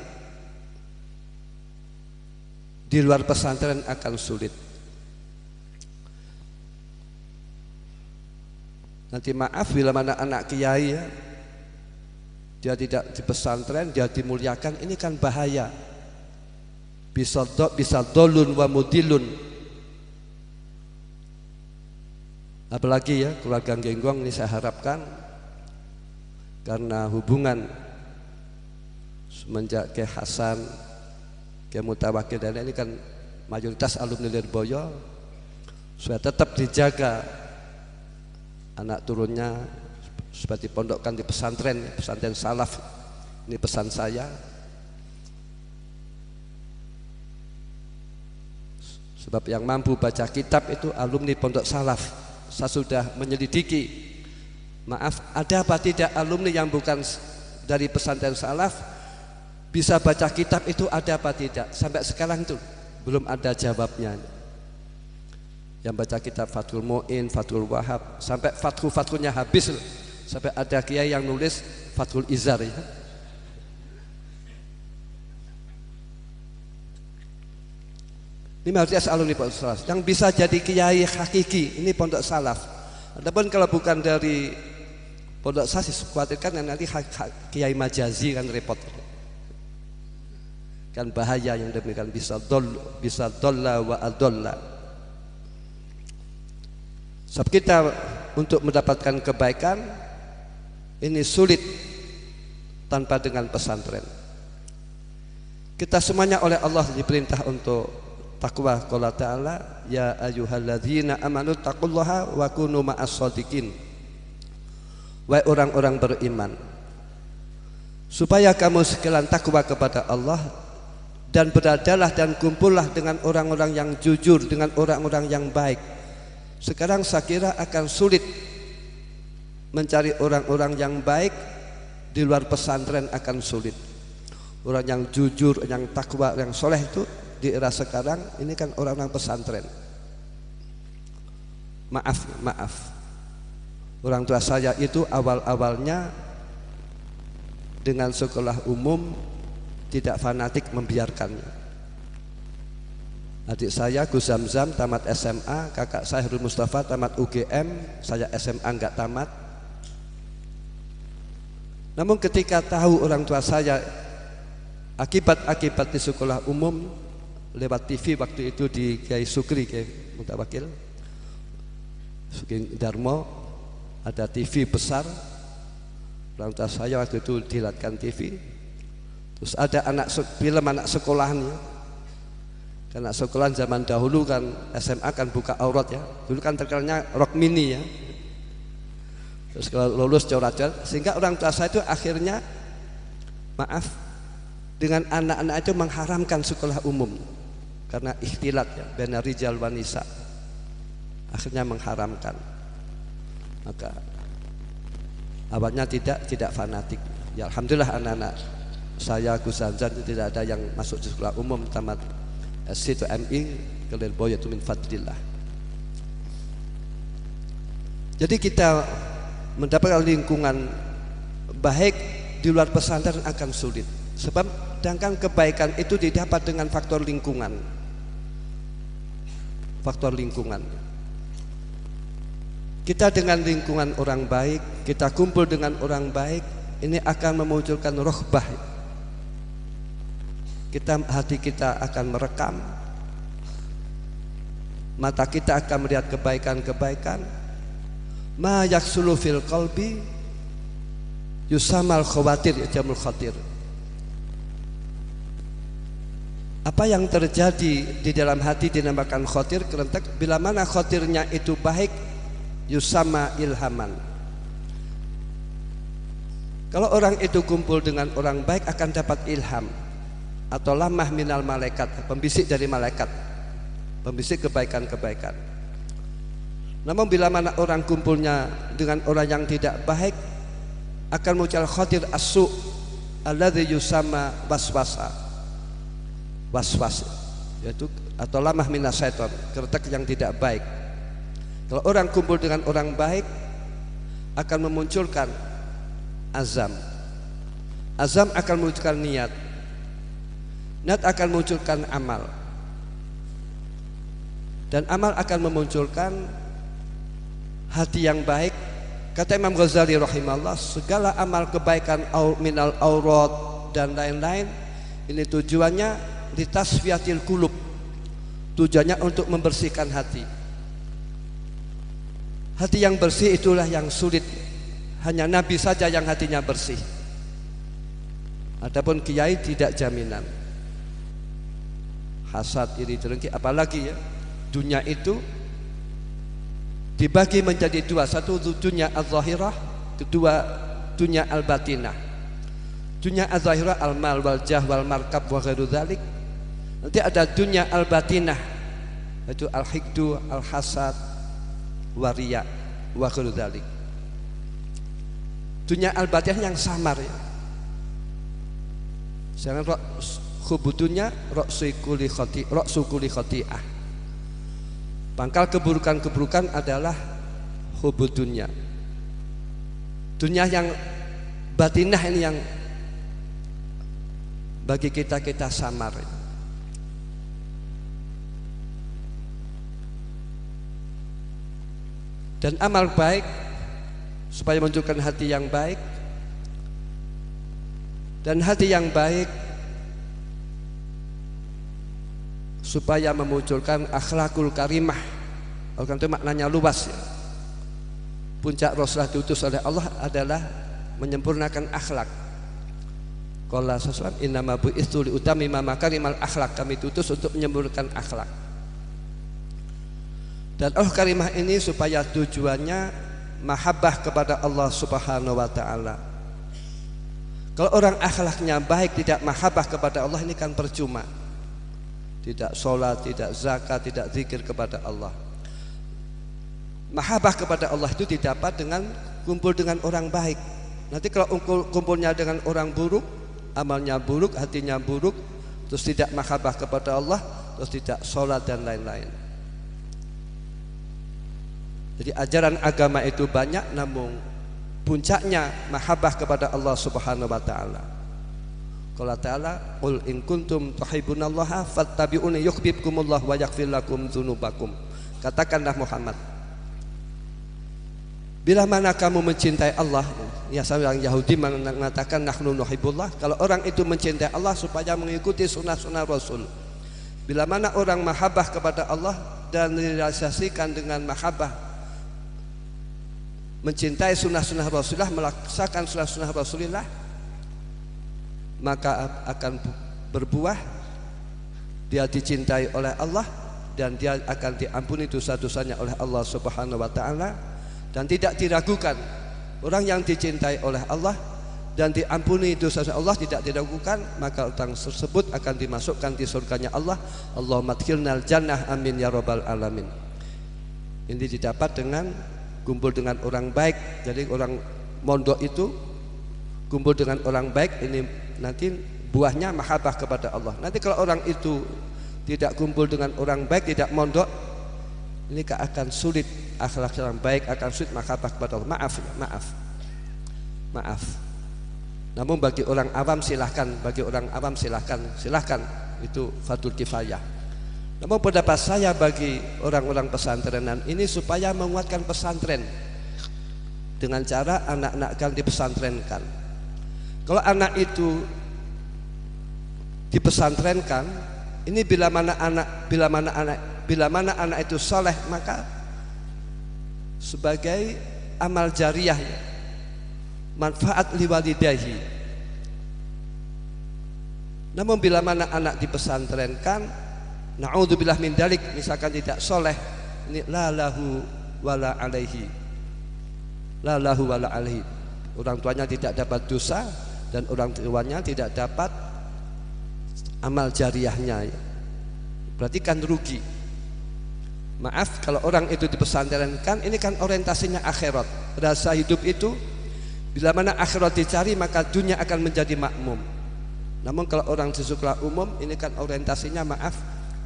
di luar pesantren, akan sulit. Nanti maaf bila mana anak kiai ya, dia tidak di pesantren, dia dimuliakan, ini kan bahaya. Bisa dolun wa mudilun. Apalagi ya keluarga Genggong ini saya harapkan, karena hubungan semenjak Kiai Hasan, Kiai Mutawakil dan ini kan mayoritas alumni Lirboyo, supaya tetap dijaga anak turunnya seperti pondokkan di pesantren salaf. Ini pesan saya. Sebab yang mampu baca kitab itu alumni pondok salaf. Saya sudah menyelidiki. Maaf, ada apa tidak alumni yang bukan dari pesantren salaf bisa baca kitab itu, ada apa tidak? Sampai sekarang itu belum ada jawabnya. yang baca kitab Fathul Mu'in, Fathul Wahab, sampai fathu-fathunya habis, sampai ada kiai yang nulis Fathul Izar ya. Ini harus alumni Pondok Salaf yang bisa jadi kiai hakiki, ini Pondok Salaf. Adapun kalau bukan dari Pondok Salaf, khawatirkan nanti kiai majazi kan repot. Kan bahaya yang demikian, bisa dolla wa adolla. Sebab kita untuk mendapatkan kebaikan ini sulit tanpa dengan pesantren. Kita semuanya oleh Allah diperintah untuk takwa. Qala ta'ala ya ayyuhalladzina amanu taqullaha wa kunu ma'as shadiqin. Wahai orang-orang beriman, supaya kamu sekalian takwa kepada Allah dan beradalah dan kumpullah dengan orang-orang yang jujur, dengan orang-orang yang baik. Sekarang saya kira akan sulit mencari orang-orang yang baik di luar pesantren, akan sulit. Orang yang jujur, yang takwa, yang soleh itu di era sekarang ini kan orang-orang pesantren. Maaf, orang tua saya itu awal-awalnya dengan sekolah umum tidak fanatik membiarkannya. Adik saya Gus Zamzam tamat SMA, kakak saya Herul Mustafa tamat UGM, saya SMA enggak tamat. Namun ketika tahu orang tua saya akibat di sekolah umum, lewat TV waktu itu di Kiai Sukri, Kiai Mutawakil Sugeng Darmo, ada TV besar. Orang tua saya waktu itu dilihatkan TV. Terus ada film anak sekolahannya. Karena sekolahan zaman dahulu kan SMA kan buka aurat ya. Dulu kan terkenalnya rok mini ya. Terus kalau lulus coret-coret, sehingga orang tua saya itu akhirnya dengan anak-anak itu mengharamkan sekolah umum karena ikhtilat ya, baina rijal wa nisa. Akhirnya mengharamkan. Maka awalnya tidak fanatik. Ya alhamdulillah anak-anak saya Gus Zanzan itu tidak ada yang masuk di sekolah umum, tamat SC atau MI, kelil boy itu min fadlillah. Jadi kita mendapatkan lingkungan baik di luar pesantren akan sulit. Sebab sedangkan kebaikan itu didapat dengan faktor lingkungan. Faktor lingkungan. Kita dengan lingkungan orang baik, kita kumpul dengan orang baik, ini akan memunculkan rohbah. Hati kita akan merekam, mata kita akan melihat kebaikan-kebaikan. Ma yaksulu fil qalbi yusamal khawatir jamul khatir. Apa yang terjadi di dalam hati dinamakan khatir, kerentek. Bila mana khatirnya itu baik, yusama ilhaman. Kalau orang itu kumpul dengan orang baik akan dapat ilham atau lamah minal malaikat, pembisik dari malaikat, pembisik kebaikan-kebaikan. Namun bila mana orang kumpulnya dengan orang yang tidak baik, akan muncul khatir as-su alladzi yusama waswasa, waswas, yaitu atau lamah minas syaitan, keretek yang tidak baik. Kalau orang kumpul dengan orang baik akan memunculkan azam, azam akan memunculkan niat, niat akan memunculkan amal, dan amal akan memunculkan hati yang baik. Kata Imam Ghazali rahimahullah, segala amal kebaikan minal aurat dan lain-lain ini tujuannya litasfiyatil qulub, tujuannya untuk membersihkan hati. Hati yang bersih itulah yang sulit, hanya Nabi saja yang hatinya bersih. Adapun kiai tidak jaminan. Hasad, iri, dengki, apalagi ya, dunia itu dibagi menjadi dua, satu dunia al-zahirah, kedua dunia al-batinah. Dunia al-zahirah al-mal wal jah wal markab wa ghairu dzalik. Nanti ada dunia al-batinah, yaitu al-hikdu, al-hasad, wariya wa ghairu dzalik. Dunia al-batinah yang samar ya. Jangan khubudunya ra'su kulli khati'ah. Pangkal keburukan-keburukan adalah hubud dunia. Dunia yang batinah ini yang bagi kita samar. Dan amal baik supaya menunjukkan hati yang baik, dan hati yang baik supaya memunculkan akhlakul karimah. Oleh itu maknanya luas ya. Puncak Rasulullah diutus oleh Allah adalah menyempurnakan akhlak. Qala sallallahu innama bu'itsu liutammima makarimal akhlak, kami diutus untuk menyempurnakan akhlak. Dan karimah ini supaya tujuannya mahabbah kepada Allah Subhanahu wa taala. Kalau orang akhlaknya baik tidak mahabbah kepada Allah, ini kan percuma. Tidak sholat, tidak zakat, tidak zikir kepada Allah. Mahabbah kepada Allah itu didapat dengan kumpul dengan orang baik. Nanti kalau kumpulnya dengan orang buruk, amalnya buruk, hatinya buruk, terus tidak mahabbah kepada Allah, terus tidak sholat dan lain-lain. Jadi ajaran agama itu banyak, namun puncaknya mahabbah kepada Allah Subhanahu wa taala. Qala ta'ala, "Qul in kuntum tuhibbunallaha fattabi'uni yuhibbukumullah wa yaghfir lakum dzunubakum." Katakanlah Muhammad, bila mana kamu mencintai Allah, ya orang Yahudi mengatakan nahnu nuhibbullah, kalau orang itu mencintai Allah supaya mengikuti sunnah-sunnah Rasul. Bila mana orang mahabbah kepada Allah dan direalisasikan dengan mahabbah mencintai sunnah-sunnah Rasulullah, melaksanakan sunnah-sunnah Rasulullah, maka akan berbuah dia dicintai oleh Allah dan dia akan diampuni dosa-dosanya oleh Allah Subhanahu wa taala. Dan tidak diragukan, orang yang dicintai oleh Allah dan diampuni dosa Allah tidak diragukan, maka orang tersebut akan dimasukkan di surganya Allah. Allahumma adkhilnal jannah, amin ya rabbal alamin. Ini didapat dengan kumpul dengan orang baik. Jadi orang mondok itu kumpul dengan orang baik, ini nanti buahnya mahabbah kepada Allah. Nanti kalau orang itu tidak kumpul dengan orang baik, tidak mondok, ini akan sulit akhlak yang baik, akan sulit mahabbah kepada Allah. Maaf. Namun bagi orang awam silahkan, silahkan itu fardhu kifayah. Namun pendapat saya bagi orang-orang pesantrenan ini supaya menguatkan pesantren dengan cara anak-anak dipesantrenkan. Kalau anak itu dipesantrenkan, ini bila mana anak itu soleh, maka sebagai amal jariyah, manfaat liwalidayhi. Namun bila mana anak dipesantrenkan, na'udzubillah min dalik, misalkan tidak soleh, ini la lahu wala alaihi, orang tuanya tidak dapat dosa dan orang tuanya tidak dapat amal jariyahnya, berarti kan rugi. Maaf, kalau orang itu dipesantrenkan, ini kan orientasinya akhirat, rasa hidup itu bila mana akhirat dicari, maka dunia akan menjadi makmum. Namun kalau orang di sekolah umum, ini kan orientasinya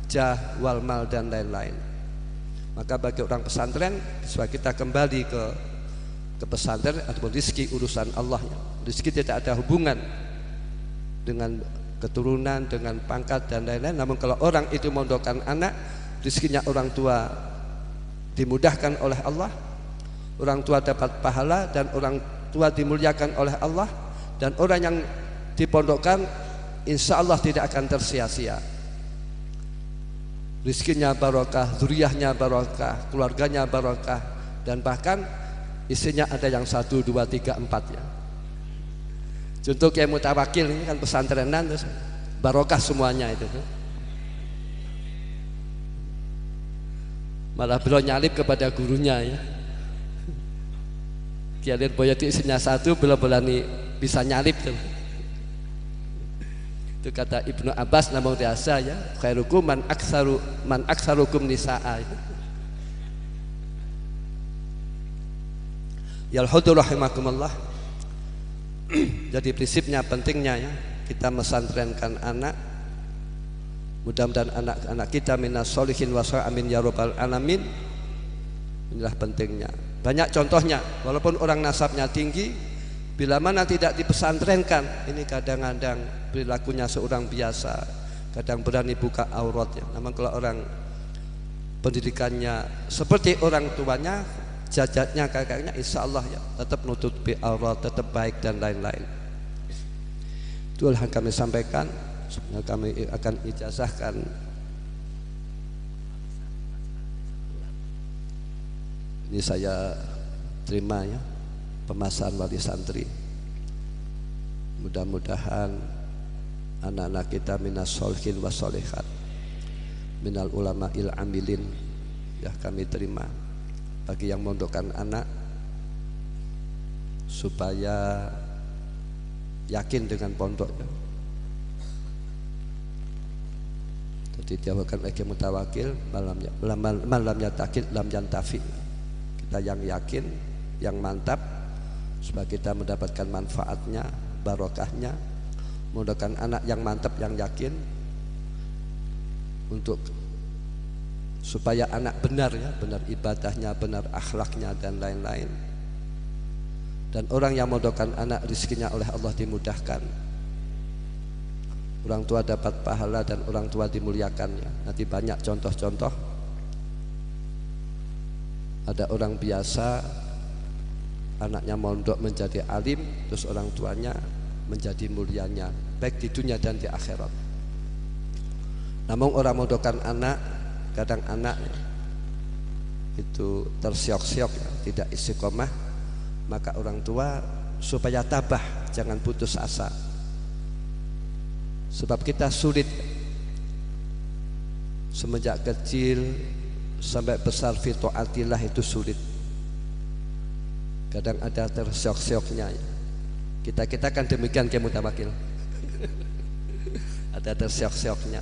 jah, wal mal dan lain-lain. Maka bagi orang pesantren, supaya kita kembali ke pesantren, ataupun rizki urusan Allah. Rizki tidak ada hubungan dengan keturunan, dengan pangkat dan lain-lain. Namun kalau orang itu mondokkan anak, rizkinya orang tua dimudahkan oleh Allah, orang tua dapat pahala dan orang tua dimuliakan oleh Allah, dan orang yang dipondokkan insya Allah tidak akan tersia-sia. Rizkinya barokah, zuriyahnya barokah, keluarganya barokah, dan bahkan isinya ada yang 1, 2, 3, 4 ya. Contoh kayak Mutawakil ini kan pesantrenan, terus barokah semuanya itu. Malah beliau nyalip kepada gurunya ya. Kialir Boyoti isinya 1, beliau berani bisa nyalip tuh. Itu kata Ibnu Abbas, namun biasa ya, khairukum man aktsarukum nisaa. Yalhudu rahimakumullah. Jadi prinsipnya pentingnya ya, kita mesantrenkan anak Mudah-mudahan anak-anak kita minas solihin wa amin ya rabbal alamin. Inilah pentingnya. Banyak contohnya, walaupun orang nasabnya tinggi, bila mana tidak dipesantrenkan, ini kadang-kadang perilakunya seorang biasa, kadang berani buka auratnya. Namun kalau orang pendidikannya seperti orang tuanya, jajatnya kakaknya, insya Allah ya tetap nutupi aurat, tetap baik dan lain-lain. Itulah yang kami sampaikan. Kami akan ijazahkan ini, saya terima ya, pemasaran wali santri. Mudah-mudahan anak-anak kita minas solihin wa solihat, minal ulama il amilin ya, kami terima. Bagi yang mondokkan anak, supaya yakin dengan pondoknya. Jadi jawabkan lagi mutawakil, malam yatakil lam yantafi. Kita yang yakin, yang mantap, supaya kita mendapatkan manfaatnya, barokahnya. Mondokkan anak yang mantap, yang yakin, untuk supaya anak benar ya, benar ibadahnya, benar akhlaknya dan lain-lain. Dan orang yang mondokkan anak, rizkinya oleh Allah dimudahkan. Orang tua dapat pahala dan orang tua dimuliakannya. Nanti banyak contoh-contoh. Ada orang biasa, anaknya mondok menjadi alim, terus orang tuanya menjadi mulianya, baik di dunia dan di akhirat. Namun orang mondokkan anak, kadang anak itu tersiok-siok ya, tidak istiqomah, maka orang tua supaya tabah, jangan putus asa. Sebab kita sulit semenjak kecil sampai besar fi taatillah, itu sulit. Kadang ada tersiok-sioknya. Kita kan demikian kayak mutawakil. Ada tersiok-sioknya.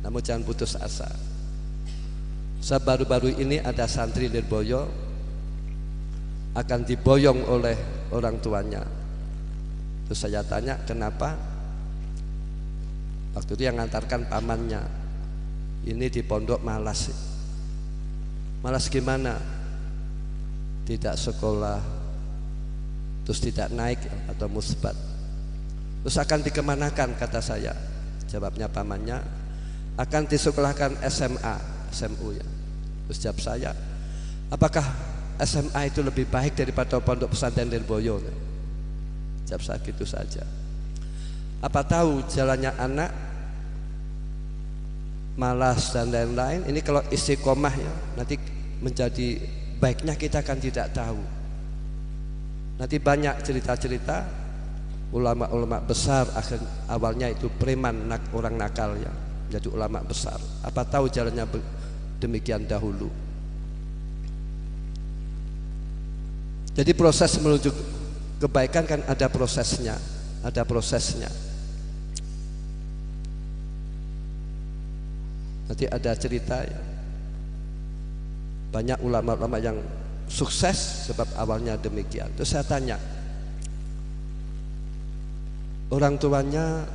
Namun jangan putus asa. Baru-baru ini ada santri Lirboyo akan diboyong oleh orang tuanya. Terus saya tanya kenapa? Waktu itu yang ngantarkan pamannya, ini di pondok malas. Malas gimana? Tidak sekolah, terus tidak naik atau musbat. Terus akan dikemanakan, kata saya. Jawabnya pamannya, akan disekolahkan SMA, SMU ya. Terus jawab saya, apakah SMA itu lebih baik daripada pondok pesantren Lirboyo? Jawab saya gitu saja. Apa tahu jalannya anak malas dan lain-lain. Ini kalau istiqomah ya, nanti menjadi baiknya kita kan tidak tahu. Nanti banyak cerita-cerita ulama-ulama besar awalnya itu preman, orang nakal ya, jadi ulama besar. Apa tahu jalannya demikian dahulu. Jadi proses menuju kebaikan kan ada prosesnya, ada prosesnya. Nanti ada cerita ya. Banyak ulama-ulama yang sukses sebab awalnya demikian. Terus saya tanya, orang tuanya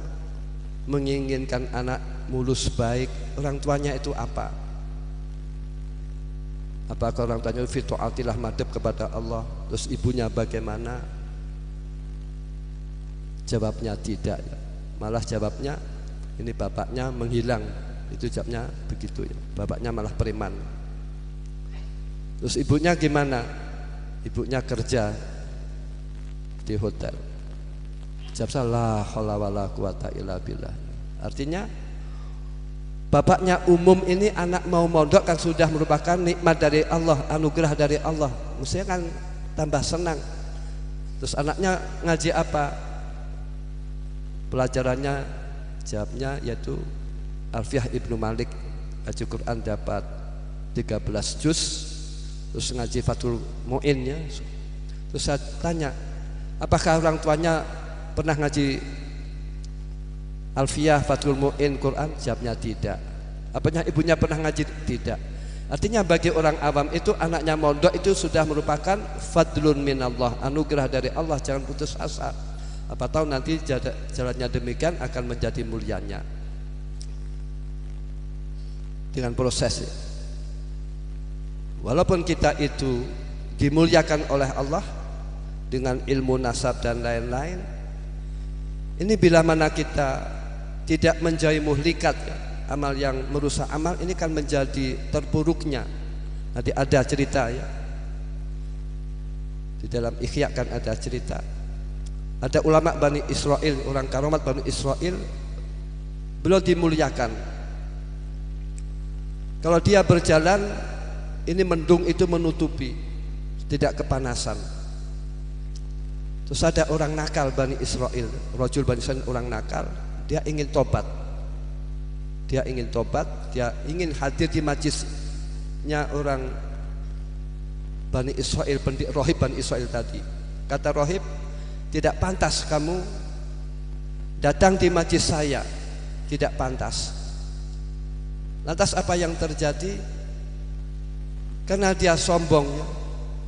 menginginkan anak mulus baik, orang tuanya itu apa? Apakah orang tuanya fi taatillah, madhab kepada Allah? Terus ibunya bagaimana? Jawabnya tidak ya. Malah jawabnya ini bapaknya menghilang. Itu jawabnya begitu ya. Bapaknya malah preman. Terus ibunya gimana? Ibunya kerja di hotel. Jawab saya la haula wala quwata illa billah. Artinya bapaknya umum ini, anak mau mondok kan sudah merupakan nikmat dari Allah, anugerah dari Allah. Mestinya kan tambah senang. Terus anaknya ngaji apa? Pelajarannya, jawabnya yaitu Alfiyah Ibnu Malik, ngaji Quran dapat 13 juz, terus ngaji Fathul Mu'in ya. Terus saya tanya, apakah orang tuanya pernah ngaji Alfiyah, Fathul Mu'in, Quran? Jawabnya tidak. Apanya ibunya pernah ngaji? Tidak. Artinya bagi orang awam itu anaknya mondok itu sudah merupakan fadlun minallah, anugerah dari Allah, jangan putus asa. Apa tahu nanti jalannya demikian akan menjadi mulianya. dengan proses. Walaupun kita itu dimuliakan oleh Allah dengan ilmu nasab dan lain-lain, ini bila mana kita tidak menjauhi muhlikat ya, amal yang merusak amal, ini kan menjadi terpuruknya. Nanti ada cerita ya, di dalam Ikhya kan ada cerita, ada ulama Bani Israel, orang karomat Bani Israel, beliau dimuliakan. Kalau dia berjalan, ini mendung itu menutupi, tidak kepanasan. Terus ada orang nakal Bani Israel, rajul Bani Israel, orang nakal, dia ingin tobat. Dia ingin tobat, dia ingin hadir di majlisnya orang Bani Israel, rohib Bani Israel tadi. Kata rohib, tidak pantas kamu datang di majlis saya, tidak pantas. Lantas apa yang terjadi? Karena dia sombong ya,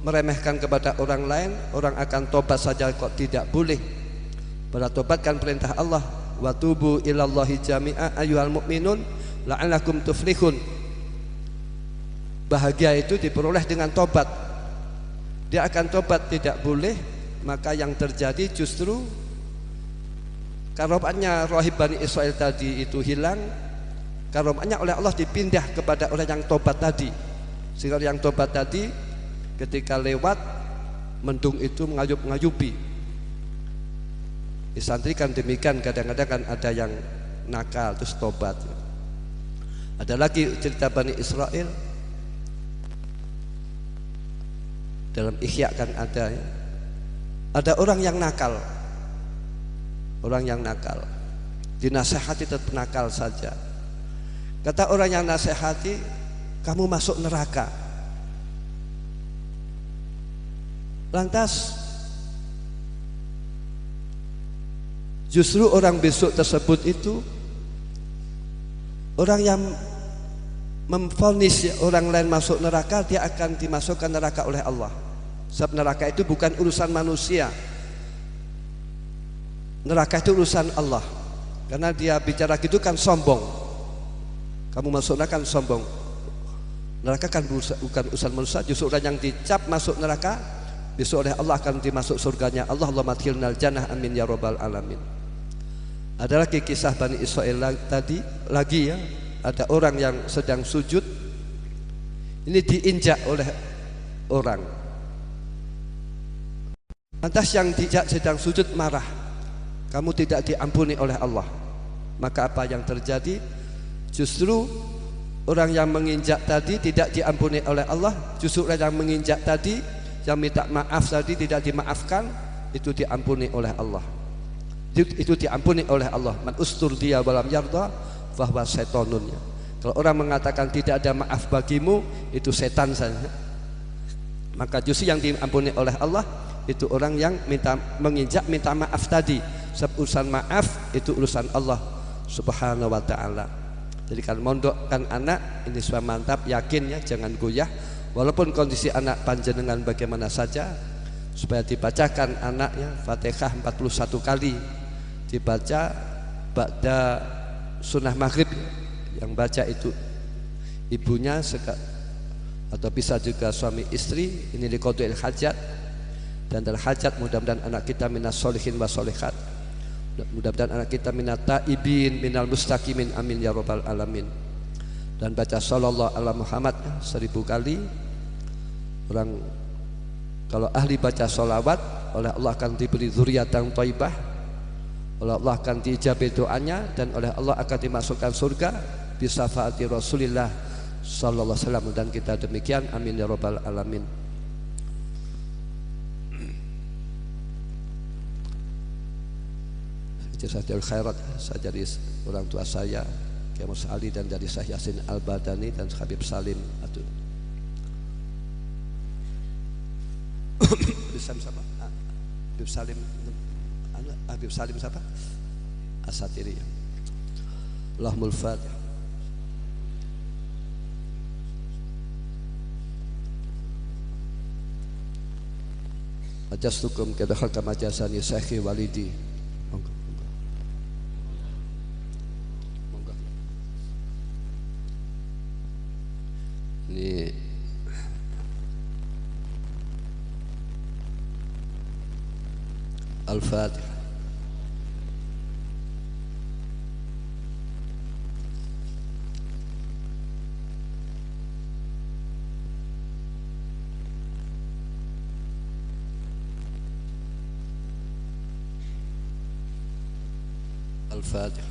meremehkan kepada orang lain, orang akan tobat saja kok tidak boleh. Pada tobat kan perintah Allah, wa tubu ilallahi jami'a ayyuhal mu'minun la'allakum tuflihun. Bahagia itu diperoleh dengan tobat. Dia akan tobat tidak boleh, maka yang terjadi justru karomatnya rohib Bani Israel tadi itu hilang. Karomatnya oleh Allah dipindah kepada orang yang tobat tadi. Sehingga yang tobat tadi ketika lewat mendung itu mengayup-ngayupi. Di santri kan demikian, kadang-kadang kan ada yang nakal terus tobat. Ada lagi cerita Bani Israel dalam Ikhya kan ada ya. Ada orang yang nakal, orang yang nakal dinasehati tetap nakal saja. Kata orang yang nasehati, kamu masuk neraka. Lantas justru orang besok tersebut itu orang yang memvonis orang lain masuk neraka, dia akan dimasukkan neraka oleh Allah. Sebab neraka itu bukan urusan manusia, neraka itu urusan Allah. Karena dia bicara gitu kan sombong. Kamu masuk neraka kan sombong. Neraka kan bukan urusan manusia. Justru orang yang dicap masuk neraka, besok oleh Allah akan dimasuk surganya Allah. Allahumma adkhilnal jannah, amin ya rabbal alamin. Ada lagi kisah Bani Israel tadi lagi ya, ada orang yang sedang sujud, ini diinjak oleh orang. Lantas yang diinjak sedang sujud marah, kamu tidak diampuni oleh Allah. Maka apa yang terjadi? Justru orang yang menginjak tadi tidak diampuni oleh Allah, justru orang yang menginjak tadi, yang minta maaf tadi tidak dimaafkan, itu diampuni oleh Allah. Itu diampuni oleh Allah. Man ustur dia walam yarda bahwa setonunnya. Kalau orang mengatakan tidak ada maaf bagimu, itu setan saja. Maka justru yang diampuni oleh Allah itu orang yang menginjak minta maaf tadi. Sebab urusan maaf itu urusan Allah Subhanahu wa ta'ala. Jadi kalau mondokkan anak ini supaya mantap, yakin ya, jangan goyah. Walaupun kondisi anak panjenengan bagaimana saja, supaya dibacakan anaknya Fatihah 41 kali, dibaca ba'da sunnah maghrib. Yang baca itu ibunya atau bisa juga suami istri. Ini liqadil hajat, dan dalam hajat mudah-mudahan anak kita minas solihin wa solihat, mudah-mudahan anak kita minat taibin minal mustaqimin, amin ya rabbal alamin. Dan baca sallallahu ala Muhammad 1000 kali. Orang kalau ahli baca sholawat, oleh Allah akan diberi zuriatan thayyibah, oleh Allah akan diijabai doanya, dan oleh Allah akan dimasukkan surga bisyafaati Rasulillah sallallahu alaihi wasallam. Dan kita demikian, amin ya rabbal alamin. Jazakallahu khairat. Saya dari orang tua saya Kiai Mus Ali, dan dari Syekh Yasin Al-Badani dan Habib Salim. Aduh. Siapa? Habib Salim. Habib Salim siapa? Asatiri. Allahumul Fatihah. Ajastukum kedahal kama jasani Syekhi walidi. Al-Fatihah. Al-Fatihah.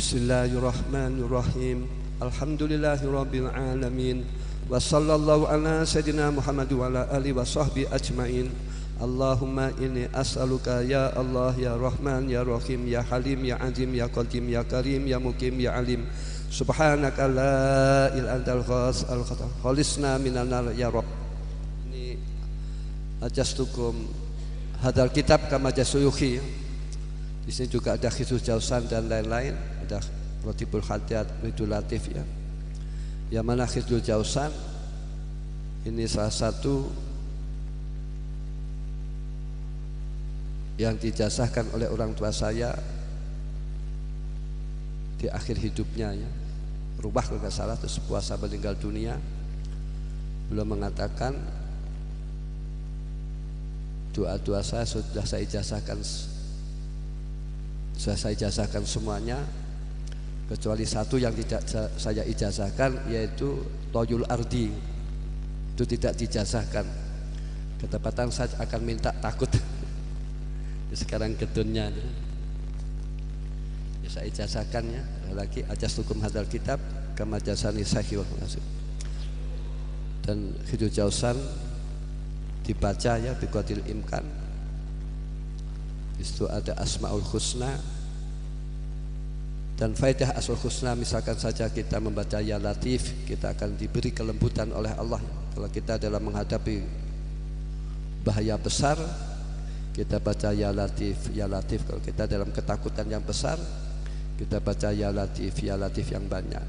Bismillahirrahmanirrahim. Alhamdulillahirabbil alamin. Wa sallallahu ala sayyidina Muhammad wa ala alihi wa sahbihi ajmain. Allahumma inni as'aluka ya Allah ya Rahman ya Rahim ya Halim ya Azim ya Qadim ya Karim ya Mukim ya Alim. Subhanaka la ilaha illa anta khalisna minan nar ya Rabb. Ini ajastukum hadal kitab kama jasuyuhi. Di sini juga ada Khidul Jausan dan lain-lain, ada Rotibul Hadiat, Ridul Latif ya. Yang mana Khidul Jausan ini salah satu yang dijazahkan oleh orang tua saya di akhir hidupnya ya. Rubah kalau nggak salah, terus puasa meninggal dunia. Beliau mengatakan doa-doa saya sudah saya ijazahkan semuanya, kecuali satu yang tidak saya ijazahkan, yaitu Toyul Ardi, itu tidak dijazahkan. Ketepatan saya akan minta takut sekarang gedunnya ya, saya ijazahkan ya. Lagi ajastukum hadal kitab kama jasani sahih wal nasib. Dan Khidul Jausan dibaca ya biqadril imkan. Di situ ada Asmaul Husna dan faedah Asmaul Husna. Misalkan saja kita membaca Ya Latif, kita akan diberi kelembutan oleh Allah. Kalau kita dalam menghadapi bahaya besar, kita baca Ya Latif, Ya Latif. Kalau kita dalam ketakutan yang besar, kita baca Ya Latif yang banyak.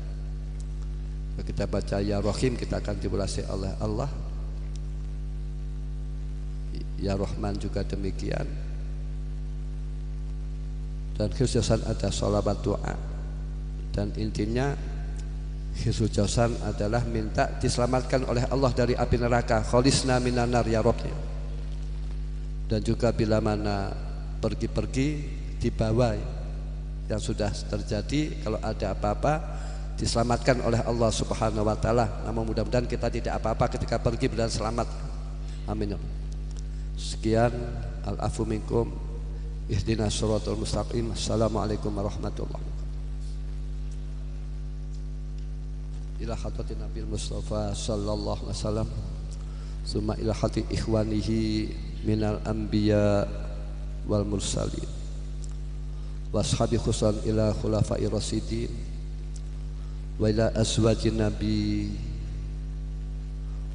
Kalau kita baca Ya Rahim, kita akan diberasi oleh Allah. Ya Rahman juga demikian. Dan Khidul Jausan ada sholawat doa. Dan intinya Khidul Jausan adalah minta diselamatkan oleh Allah dari api neraka. Khalisna minan nar ya Rabb. Dan juga bila mana pergi-pergi dibawa yang sudah terjadi, kalau ada apa-apa diselamatkan oleh Allah Subhanahu wa taala. Namun mudah-mudahan kita tidak apa-apa ketika pergi dan selamat. Amin. Sekian, al-afu minkum. Ihdinas shiratal mustaqim. Assalamualaikum warahmatullahi wabarakatuh. Ila hadratin Nabil Mustafa sallallahu alaihi wasallam. Summa ila hati ikhwanihi minal anbiya wal mursalin. Washabi khusan ila khulafai rasidin. Wa ila azwajin nabi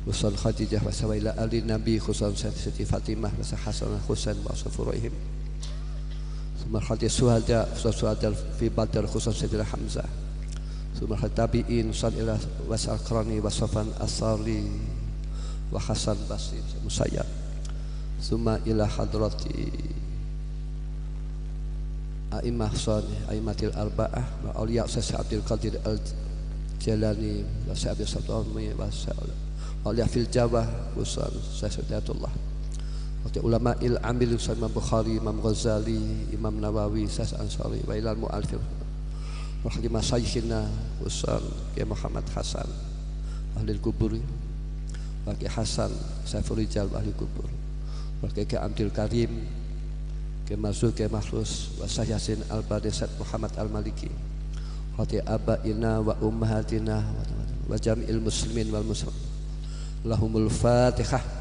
khusan Khadijah wa ila ali nabi khusan Siti Fatimah wa Hasan Husain wa safuraihim. Sumberhati suhada fi badar khusus Sayyidina Hamzah. Sumberhati tabi'in usan ila wasal krani wasafan asali wa Hasan Basri Musayyab. Summa ila hadrati a'imah salih a'immatil arba'ah wa awliya Syekh Abdul Qadir Al-Jalani wa Syekh Abdul Sabtami wa awliya fil Jawa usan Syekh Sadatullah. Waktu ulama il-amil Imam Bukhari, Imam Ghazali, Imam Nawawi, Syekh Ansari wa ilal mu'alfir wa khidmah sayyikhina usan Kiai Muhammad Hasan ahli kubur wa Kiai Hasan Saiful Rijal ahli kubur wa Kiai Abdul Karim Kiai Mazul Kiai Mahlus wa Syekh Yasin Al-Badisat Muhammad Al-Maliki wa Kiai abaina wa ummahatina wa jami'il muslimin wal muslim. Lahumul Fatihah.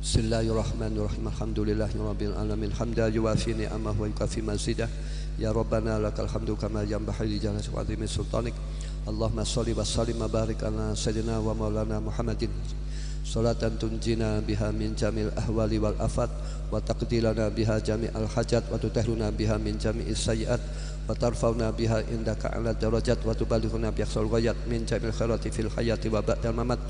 Bismillahirrahmanirrahim. Alhamdulillahirabbil alamin. Hamdan yuwafi ni'amahu wa yukafi mazidah. Ya Rabbana lakal hamdu kama yanbaghi li jalali wa 'azimi sultanik. Allahumma shalli wa sallim wa barik ala sayyidina wa maulana Muhammadin salatan tunjina biha min jamil ahwali wal afat wa taqdi lana biha jami'al hajat wa tutahhiruna biha min jami'is sayyi'at wa tarfa'una biha indaka 'ala darajat wa tubalighuna bi aqsal ghayat min jami'il khairati fil hayati wa ba'dal mamat.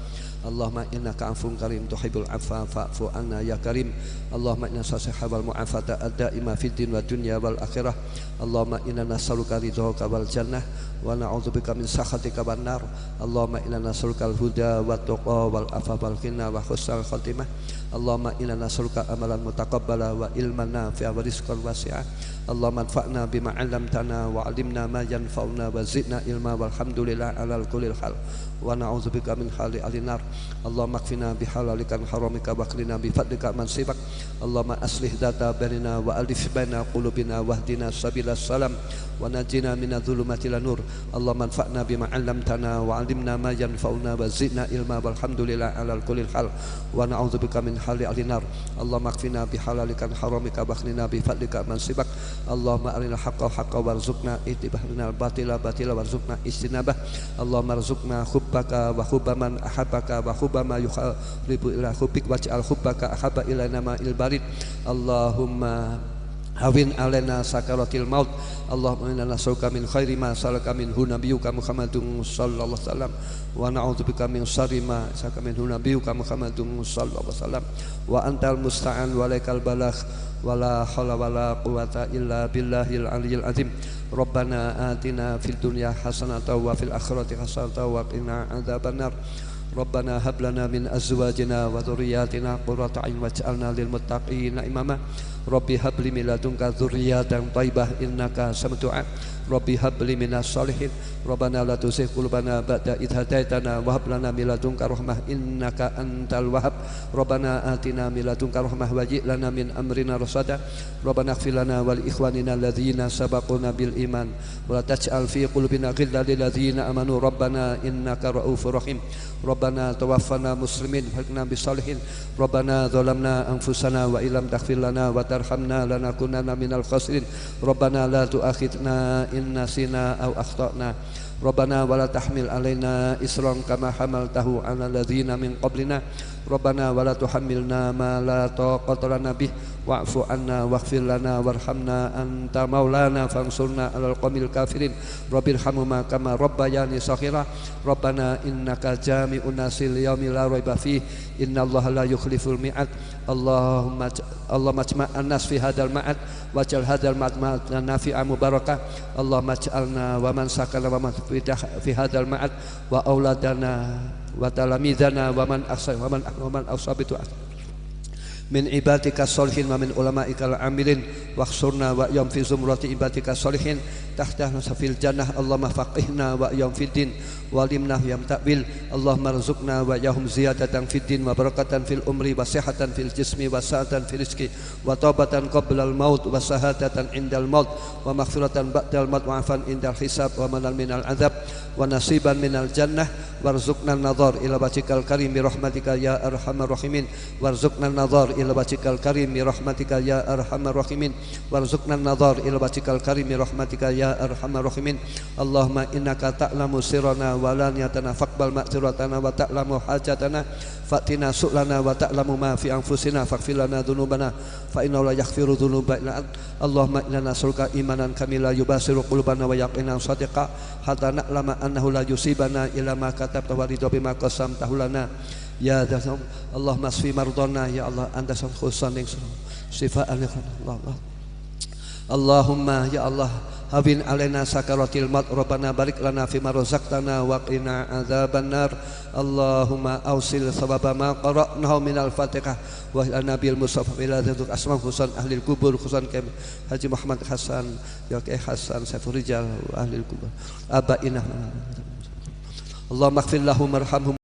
Allahumma innaka 'afuwun karim tuhibbul 'afwa fa'fu 'anna ya karim. Allahumma inna nas'aluka wal mu'afata ad-da'ima fid din wa dunya wal akhirah. Allahumma inna nas'aluka ridhaka wal jannah wa na'udzubika min sakhatika wan nar. Allahumma inna nas'aluka al-huda wat tuqa wal afafa wal ghina wa husnal khatimah. Allahumma inna nas'aluka amalan mutaqabbala wa ilman nafi'a wa rizqan wasi'a. Allahumma anfa'na bima 'allamtana wa 'allimna ma yanfa'una wa zidna ilma walhamdulillah 'alal kulli hal wa na'udzubika min hali ahlinar. Allahumma kfina bihalalika haramika wa qina bi fadlika man sibak. Allahumma aslih data bainana wa alif baina qulubina wahdina sabilas salam wa najina minadh dhulumati ila nur. Allahumma anfa'na bima 'allamtana wa 'allimna ma yanfa'una wa zidna ilma walhamdulillah 'alal kulli hal wa na'udzubika min hali ahlinar. Allahumma kfina bihalalika haramika wa qina bi fadlika man sibak. Allahumma arinal haqqa haqqan warzuqna ittiba'al batila batila warzuqna ijtinabah. Allahumma arzuqna hubbaka wa hubba man ahabbaka wa hubba ma yuqarribu ila hubbik waj'al hubbaka ahabba ilaina ma'il barid. Allahumma hawin alaina sakaratil maut. Allahumma inna nas'aluka min khairi ma salaka minhu nabiyyuka Muhammadun sallallahu alaihi wasallam wa na'udzubika min syarri ma salaka minhu nabiyyuka Muhammadun sallallahu alaihi wasallam wa antal musta'an wa alaikal balagh wa la haula wa la quwwata illa billahil aliyyil azim. Rabbana atina fid dunya hasanatan wa fil akhirati hasanatan wa qina adzabannar. Rabbana hab lana min azwajina wa dhurriyyatina qurrata a'yun waj'alna lil muttaqina imama. Rabbi hab li min ladunka dzurriyyatan thayyibah innaka sami'ud du'a. Rabbi hab li minas shalihin. Rabbana la tuzigh qulubana ba'da idh hadaitana wa hab lana min ladunka rahmah innaka antal wahhab. Rabbana atina min ladunka rahmah waj'al lana min amrina rasada. Rabbana ighfir lana wa li ikhwanina alladhina sabaquna bil iman wa la taj'al fi qulubina ghillan lil ladzina amanu rabbana innaka ra'ufur rahim. Rabbana tawaffana muslimin wa alhiqna bis shalihin. Rabbana zalamna anfusana wa illam taghfir lana wa tarhamna lanakunanna minal khasirin. Rabbana la tu'akhidna in nasina aw akhtana. Rabbana wa la tahmil alaina isran kama hamaltahu 'ala alladzina min qablina. Rabbana wa la tuhammilna ma la taqata lana bih wa'fu 'anna waghfir lana warhamna anta maulana fansurna 'alal qaumil kafirin. Rabbirhamhuma kama rabbayani shaghira. Rabbana innaka jami'un nasi liyaumil la raiba fihi innallaha la yukhliful mi'ad. Allahumma ijma'an nas fi hadzal ma'ad waj'al hadzal ma'ad nafi'an mubarakah. Allahumma ij'alna wa man sakana wa man fi hadzal ma'ad wa auladana wa talamidana wa man asabitu min ibadika sholihin wa min ulama'ikal amilin wakhsurna wa yam fi zumrati ibadika sholihin tahta nasfil jannah. Allahumma faqihna wa yam fid din walimna yam ta'wil. Allahumma rzuqna wa yahum ziyadatan fid din wa barakatan fil umri wa sihatan fil jismi wa sa'atan fil rizqi wa taubatan qabla al maut wa sahadatan indal maut wa maghfiratan ba'dal maut wa afan indal hisab wa manal minal azab wa nasiban minal jannah warzuqna an-nadhar ila wajhikal karim bi rahmatika ya arhamar rahimin. Warzuqna an-nadhar ila wajhikal karim bi rahmatika ya arhamar rahimin. Warzuqna an-nadhar ila wajhikal karim bi rahmatika ya arhamar rahimin. Allahumma innaka ta'lamu sirrana wa laniyatana faqbal ma'dziratana wa ta'lamu hajatana fatina su'lana wa ta'lamu ma fi anfusina faghfir lana dhunubana fa innahu la yaghfiru dhunuba illa ant. Allahumma inna nas'aluka imanan kamila yubasiru qulubana wa yaqinan shadiqa hatta na'lama annahu la yusibana illa ma katabta wa ridha bima qasamtahu lana ya dzal. Allahumma asfi mardana ya Allah anta khususan yang sifaan ya Allah. Allahumma ya Allah hawin alaina sakaratil maut. Rabbana barik lana fima razaqtana wa qina adzabannar. Allahumma awsil thawaba ma qara'nahu minal Fatihah wa ala nabil mustafa ila dzuk asma husan ahli kubur khususan Haji Muhammad Hasan ya Hasan Saiful Rijal ahli kubur abaina. Allahumma ighfir lahum warhamhum